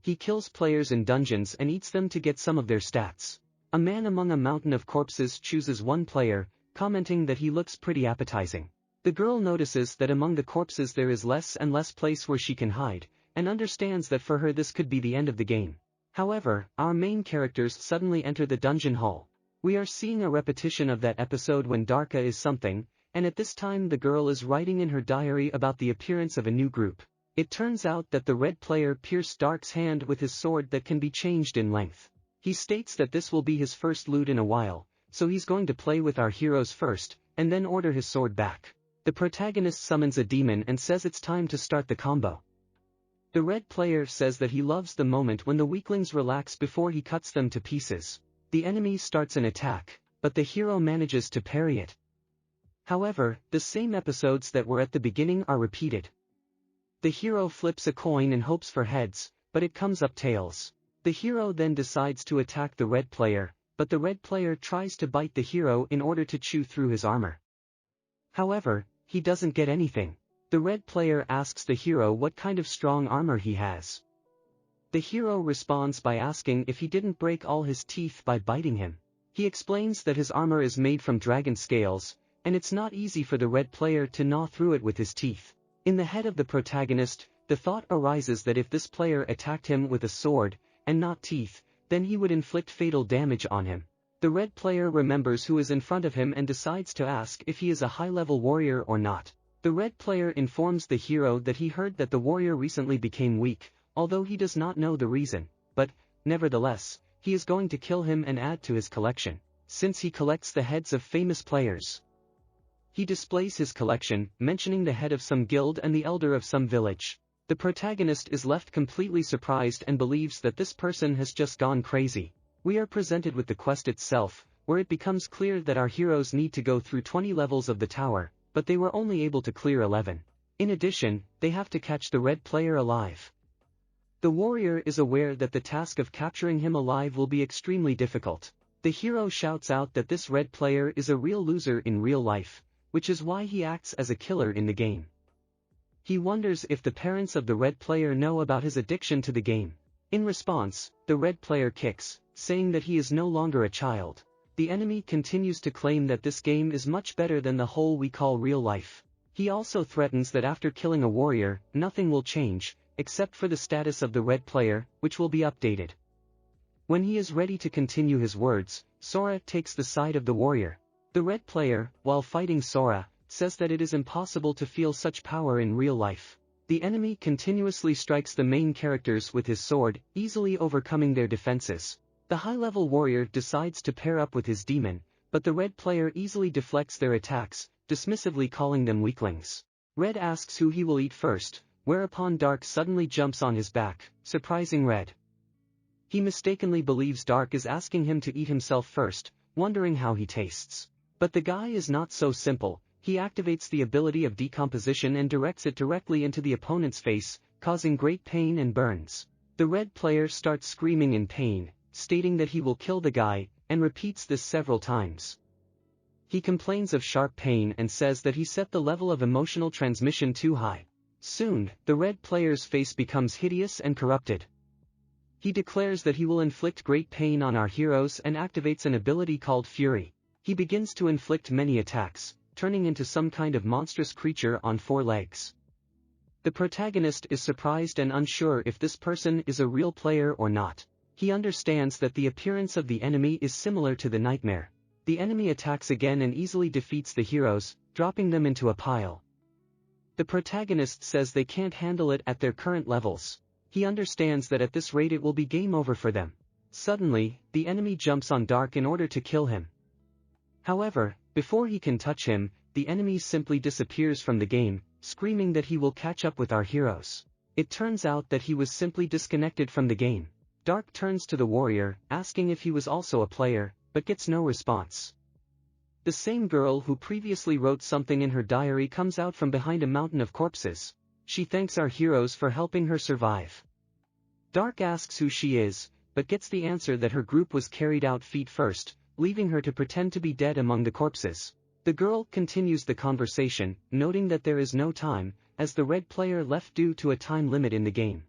He kills players in dungeons and eats them to get some of their stats. A man among a mountain of corpses chooses one player, commenting that he looks pretty appetizing. The girl notices that among the corpses there is less and less place where she can hide, and understands that for her this could be the end of the game. However, our main characters suddenly enter the dungeon hall. We are seeing a repetition of that episode when Darka is something, and at this time the girl is writing in her diary about the appearance of a new group. It turns out that the red player pierced Dark's hand with his sword that can be changed in length. He states that this will be his first loot in a while, so he's going to play with our heroes first, and then order his sword back. The protagonist summons a demon and says it's time to start the combo. The red player says that he loves the moment when the weaklings relax before he cuts them to pieces. The enemy starts an attack, but the hero manages to parry it. However, the same episodes that were at the beginning are repeated. The hero flips a coin and hopes for heads, but it comes up tails. The hero then decides to attack the red player, but the red player tries to bite the hero in order to chew through his armor. However, he doesn't get anything. The red player asks the hero what kind of strong armor he has. The hero responds by asking if he didn't break all his teeth by biting him. He explains that his armor is made from dragon scales, and it's not easy for the red player to gnaw through it with his teeth. In the head of the protagonist, the thought arises that if this player attacked him with a sword, and not teeth, then he would inflict fatal damage on him. The red player remembers who is in front of him and decides to ask if he is a high-level warrior or not. The red player informs the hero that he heard that the warrior recently became weak, although he does not know the reason, but, nevertheless, he is going to kill him and add to his collection, since he collects the heads of famous players. He displays his collection, mentioning the head of some guild and the elder of some village. The protagonist is left completely surprised and believes that this person has just gone crazy. We are presented with the quest itself, where it becomes clear that our heroes need to go through 20 levels of the tower, but they were only able to clear 11. In addition, they have to catch the red player alive. The warrior is aware that the task of capturing him alive will be extremely difficult. The hero shouts out that this red player is a real loser in real life, which is why he acts as a killer in the game. He wonders if the parents of the red player know about his addiction to the game. In response, the red player kicks, saying that he is no longer a child. The enemy continues to claim that this game is much better than the whole we call real life. He also threatens that after killing a warrior, nothing will change, except for the status of the red player, which will be updated. When he is ready to continue his words, Sora takes the side of the warrior. The red player, while fighting Sora, says that it is impossible to feel such power in real life. The enemy continuously strikes the main characters with his sword, easily overcoming their defenses. The high-level warrior decides to pair up with his demon, but the red player easily deflects their attacks, dismissively calling them weaklings. Red asks who he will eat first, whereupon Dark suddenly jumps on his back, surprising Red. He mistakenly believes Dark is asking him to eat himself first, wondering how he tastes. But the guy is not so simple. He activates the ability of decomposition and directs it directly into the opponent's face, causing great pain and burns. The red player starts screaming in pain, stating that he will kill the guy, and repeats this several times. He complains of sharp pain and says that he set the level of emotional transmission too high. Soon, the red player's face becomes hideous and corrupted. He declares that he will inflict great pain on our heroes and activates an ability called Fury. He begins to inflict many attacks, turning into some kind of monstrous creature on 4 legs. The protagonist is surprised and unsure if this person is a real player or not. He understands that the appearance of the enemy is similar to the nightmare. The enemy attacks again and easily defeats the heroes, dropping them into a pile. The protagonist says they can't handle it at their current levels. He understands that at this rate it will be game over for them. Suddenly, the enemy jumps on Dark in order to kill him. However, before he can touch him, the enemy simply disappears from the game, screaming that he will catch up with our heroes. It turns out that he was simply disconnected from the game. Dark turns to the warrior, asking if he was also a player, but gets no response. The same girl who previously wrote something in her diary comes out from behind a mountain of corpses. She thanks our heroes for helping her survive. Dark asks who she is, but gets the answer that her group was carried out feet first, leaving her to pretend to be dead among the corpses. The girl continues the conversation, noting that there is no time, as the red player left due to a time limit in the game.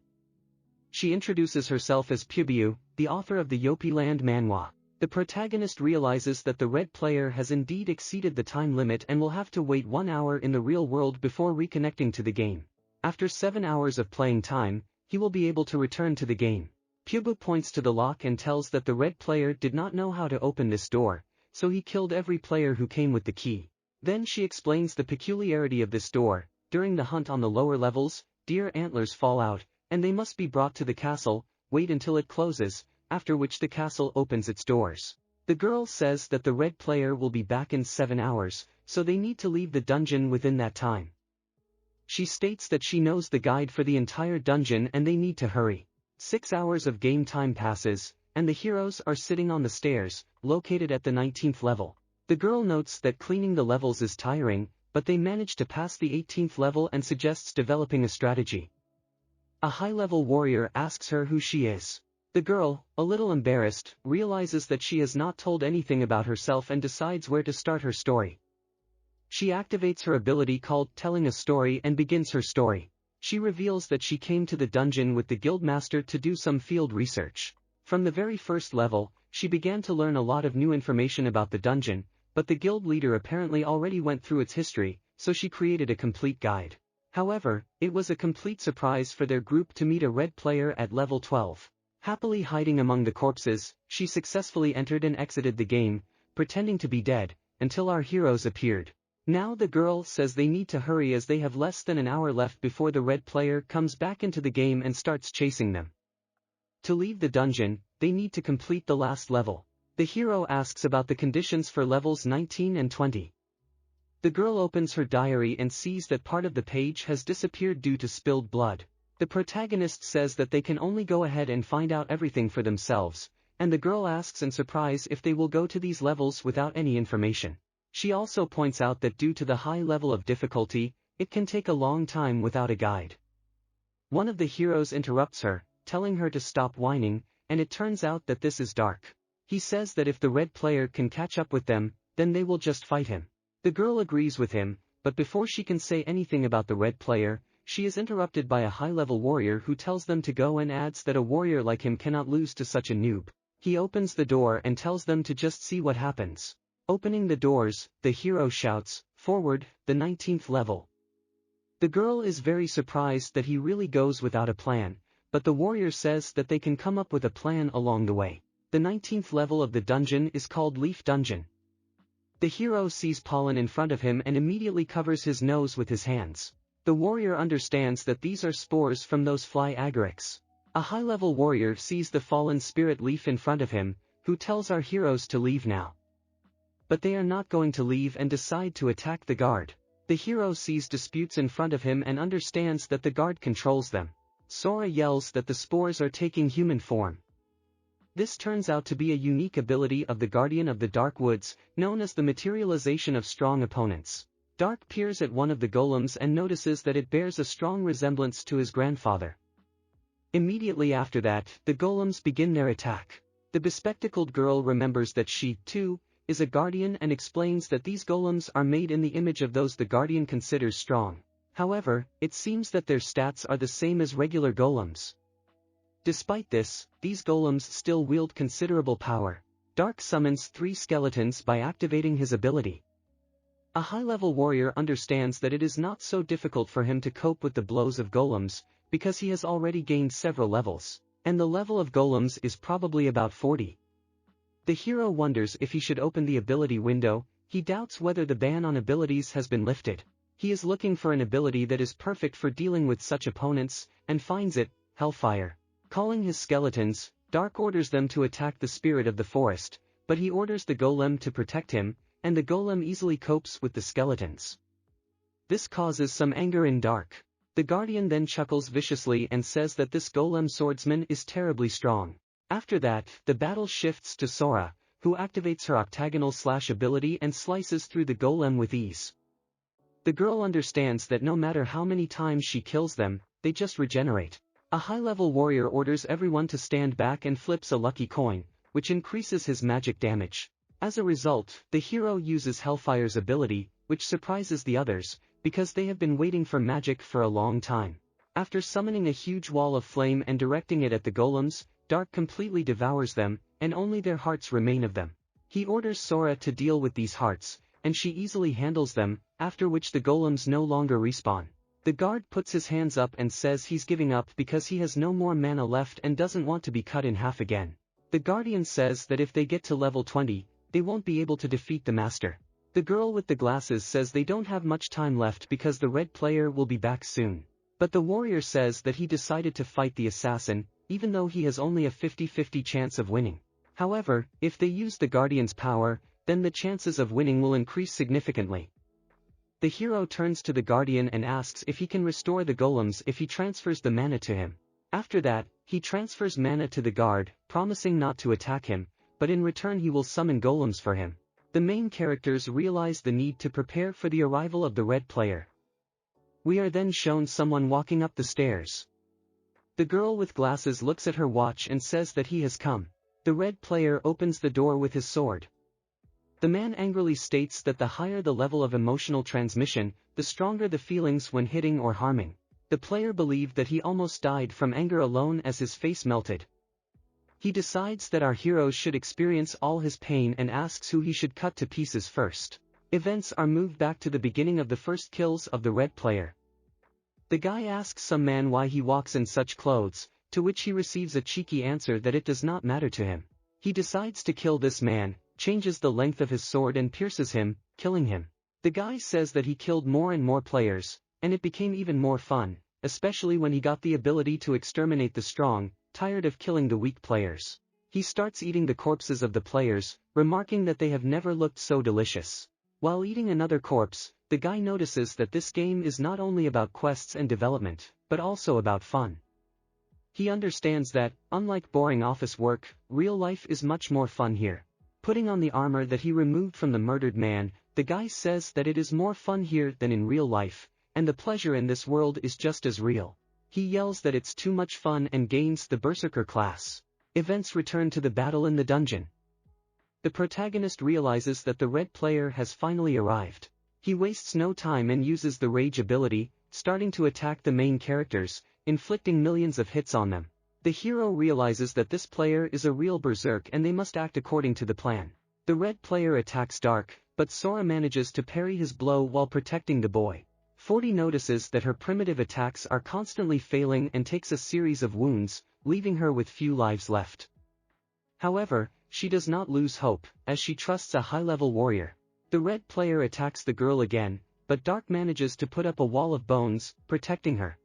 She introduces herself as Pubiu, the author of the Yopi Land Manhwa. The protagonist realizes that the red player has indeed exceeded the time limit and will have to wait 1 hour in the real world before reconnecting to the game. After 7 hours of playing time, he will be able to return to the game. Pubu points to the lock and tells that the red player did not know how to open this door, so he killed every player who came with the key. Then she explains the peculiarity of this door. During the hunt on the lower levels, deer antlers fall out, and they must be brought to the castle, wait until it closes, after which the castle opens its doors. The girl says that the red player will be back in 7 hours, so they need to leave the dungeon within that time. She states that she knows the guide for the entire dungeon and they need to hurry. 6 hours of game time passes, and the heroes are sitting on the stairs, located at the 19th level. The girl notes that cleaning the levels is tiring, but they manage to pass the 18th level and suggests developing a strategy. A high-level warrior asks her who she is. The girl, a little embarrassed, realizes that she has not told anything about herself and decides where to start her story. She activates her ability called Telling a Story and begins her story. She reveals that she came to the dungeon with the guildmaster to do some field research. From the very first level, she began to learn a lot of new information about the dungeon, but the guild leader apparently already went through its history, so she created a complete guide. However, it was a complete surprise for their group to meet a red player at level 12. Happily hiding among the corpses, she successfully entered and exited the game, pretending to be dead, until our heroes appeared. Now the girl says they need to hurry as they have less than an hour left before the red player comes back into the game and starts chasing them. To leave the dungeon, they need to complete the last level. The hero asks about the conditions for levels 19 and 20. The girl opens her diary and sees that part of the page has disappeared due to spilled blood. The protagonist says that they can only go ahead and find out everything for themselves, and the girl asks in surprise if they will go to these levels without any information. She also points out that due to the high level of difficulty, it can take a long time without a guide. One of the heroes interrupts her, telling her to stop whining, and it turns out that this is Dark. He says that if the red player can catch up with them, then they will just fight him. The girl agrees with him, but before she can say anything about the red player, she is interrupted by a high-level warrior who tells them to go and adds that a warrior like him cannot lose to such a noob. He opens the door and tells them to just see what happens. Opening the doors, the hero shouts, "Forward, the 19th level." The girl is very surprised that he really goes without a plan, but the warrior says that they can come up with a plan along the way. The 19th level of the dungeon is called Leaf Dungeon. The hero sees pollen in front of him and immediately covers his nose with his hands. The warrior understands that these are spores from those fly agarics. A high-level warrior sees the fallen spirit leaf in front of him, who tells our heroes to leave now. But they are not going to leave and decide to attack the guard. The hero sees disputes in front of him and understands that the guard controls them. Sora yells that the spores are taking human form. This turns out to be a unique ability of the Guardian of the Dark Woods, known as the materialization of strong opponents. Dark peers at one of the golems and notices that it bears a strong resemblance to his grandfather. Immediately after that, the golems begin their attack. The bespectacled girl remembers that she, too, is a guardian and explains that these golems are made in the image of those the guardian considers strong. However, it seems that their stats are the same as regular golems. Despite this, these golems still wield considerable power. Dark summons 3 skeletons by activating his ability. A high-level warrior understands that it is not so difficult for him to cope with the blows of golems, because he has already gained several levels, and the level of golems is probably about 40. The hero wonders if he should open the ability window. He doubts whether the ban on abilities has been lifted. He is looking for an ability that is perfect for dealing with such opponents, and finds it, Hellfire. Calling his skeletons, Dark orders them to attack the spirit of the forest, but he orders the golem to protect him, and the golem easily copes with the skeletons. This causes some anger in Dark. The guardian then chuckles viciously and says that this golem swordsman is terribly strong. After that, the battle shifts to Sora, who activates her octagonal slash ability and slices through the golem with ease. The girl understands that no matter how many times she kills them, they just regenerate. A high-level warrior orders everyone to stand back and flips a lucky coin, which increases his magic damage. As a result, the hero uses Hellfire's ability, which surprises the others, because they have been waiting for magic for a long time. After summoning a huge wall of flame and directing it at the golems, Dark completely devours them, and only their hearts remain of them. He orders Sora to deal with these hearts, and she easily handles them, after which the golems no longer respawn. The guard puts his hands up and says he's giving up because he has no more mana left and doesn't want to be cut in half again. The guardian says that if they get to level 20, they won't be able to defeat the master. The girl with the glasses says they don't have much time left because the red player will be back soon. But the warrior says that he decided to fight the assassin, even though he has only a 50-50 chance of winning. However, if they use the guardian's power, then the chances of winning will increase significantly. The hero turns to the guardian and asks if he can restore the golems if he transfers the mana to him. After that, he transfers mana to the guard, promising not to attack him, but in return he will summon golems for him. The main characters realize the need to prepare for the arrival of the red player. We are then shown someone walking up the stairs. The girl with glasses looks at her watch and says that he has come. The red player opens the door with his sword. The man angrily states that the higher the level of emotional transmission, the stronger the feelings when hitting or harming. The player believed that he almost died from anger alone as his face melted. He decides that our hero should experience all his pain and asks who he should cut to pieces first. Events are moved back to the beginning of the first kills of the red player. The guy asks some man why he walks in such clothes, to which he receives a cheeky answer that it does not matter to him. He decides to kill this man, changes the length of his sword and pierces him, killing him. The guy says that he killed more and more players, and it became even more fun, especially when he got the ability to exterminate the strong, tired of killing the weak players. He starts eating the corpses of the players, remarking that they have never looked so delicious. While eating another corpse, the guy notices that this game is not only about quests and development, but also about fun. He understands that, unlike boring office work, real life is much more fun here. Putting on the armor that he removed from the murdered man, the guy says that it is more fun here than in real life, and the pleasure in this world is just as real. He yells that it's too much fun and gains the Berserker class. Events return to the battle in the dungeon. The protagonist realizes that the red player has finally arrived. He wastes no time and uses the rage ability, starting to attack the main characters, inflicting millions of hits on them. The hero realizes that this player is a real berserk and they must act according to the plan. The red player attacks Dark, but Sora manages to parry his blow while protecting the boy. 40 notices that her primitive attacks are constantly failing and takes a series of wounds, leaving her with few lives left. However, she does not lose hope, as she trusts a high-level warrior. The red player attacks the girl again, but Dark manages to put up a wall of bones, protecting her.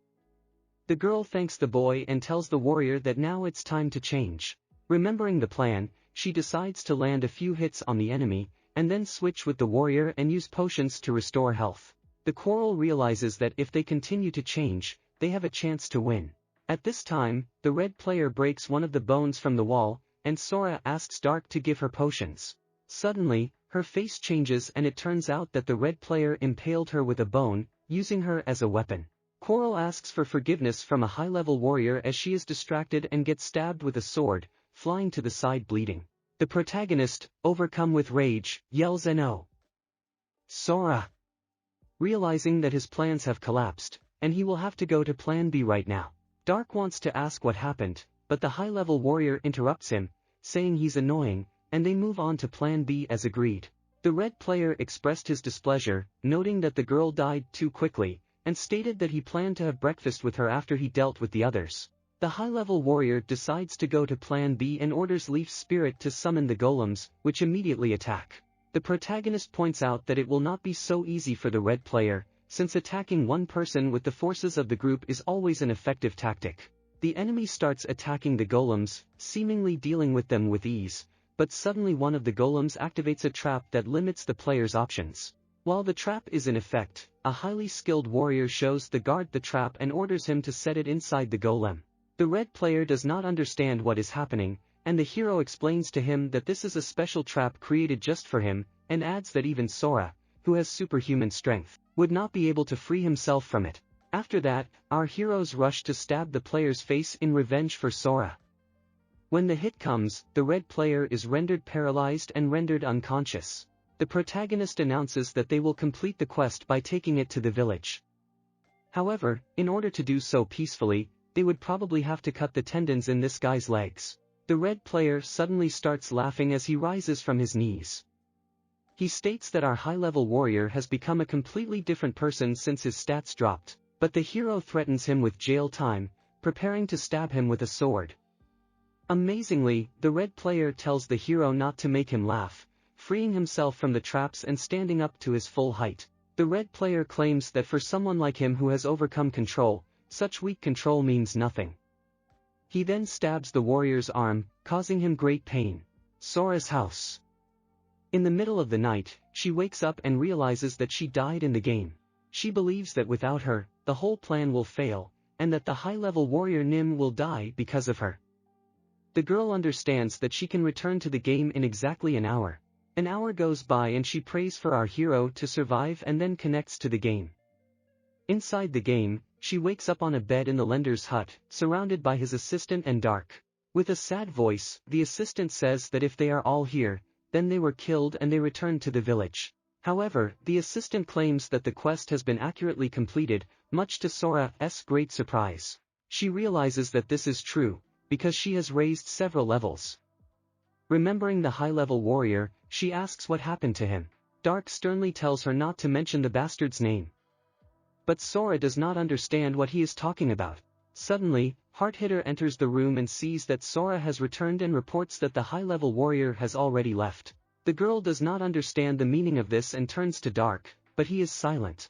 The girl thanks the boy and tells the warrior that now it's time to change. Remembering the plan, she decides to land a few hits on the enemy, and then switch with the warrior and use potions to restore health. The quarrel realizes that if they continue to change, they have a chance to win. At this time, the red player breaks one of the bones from the wall, and Sora asks Dark to give her potions. Suddenly, her face changes and it turns out that the red player impaled her with a bone, using her as a weapon. Quarrel asks for forgiveness from a high-level warrior as she is distracted and gets stabbed with a sword, flying to the side bleeding. The protagonist, overcome with rage, yells "No! Sora!" Realizing that his plans have collapsed, and he will have to go to Plan B right now. Dark wants to ask what happened, but the high-level warrior interrupts him, saying he's annoying, and they move on to Plan B as agreed. The red player expressed his displeasure, noting that the girl died too quickly, and stated that he planned to have breakfast with her after he dealt with the others. The high-level warrior decides to go to Plan B and orders Leaf's spirit to summon the golems, which immediately attack. The protagonist points out that it will not be so easy for the red player, since attacking one person with the forces of the group is always an effective tactic. The enemy starts attacking the golems, seemingly dealing with them with ease, but suddenly one of the golems activates a trap that limits the player's options. While the trap is in effect, a highly skilled warrior shows the guard the trap and orders him to set it inside the golem. The red player does not understand what is happening, and the hero explains to him that this is a special trap created just for him, and adds that even Sora, who has superhuman strength, would not be able to free himself from it. After that, our heroes rush to stab the player's face in revenge for Sora. When the hit comes, the red player is rendered paralyzed and rendered unconscious. The protagonist announces that they will complete the quest by taking it to the village. However, in order to do so peacefully, they would probably have to cut the tendons in this guy's legs. The red player suddenly starts laughing as he rises from his knees. He states that our high-level warrior has become a completely different person since his stats dropped, but the hero threatens him with jail time, preparing to stab him with a sword. Amazingly, the red player tells the hero not to make him laugh, freeing himself from the traps and standing up to his full height. The red player claims that for someone like him who has overcome control, such weak control means nothing. He then stabs the warrior's arm, causing him great pain. Sora's house. In the middle of the night, she wakes up and realizes that she died in the game. She believes that without her, the whole plan will fail, and that the high-level warrior Nim will die because of her. The girl understands that she can return to the game in exactly an hour. An hour goes by and she prays for our hero to survive and then connects to the game. Inside the game, she wakes up on a bed in the lender's hut, surrounded by his assistant and Dark. With a sad voice, the assistant says that if they are all here, then they were killed and they returned to the village. However, the assistant claims that the quest has been accurately completed, much to Sora's great surprise. She realizes that this is true, because she has raised several levels. Remembering the high-level warrior, she asks what happened to him. Dark sternly tells her not to mention the bastard's name. But Sora does not understand what he is talking about. Suddenly, Hard-Hitter enters the room and sees that Sora has returned and reports that the high-level warrior has already left. The girl does not understand the meaning of this and turns to Dark, but he is silent.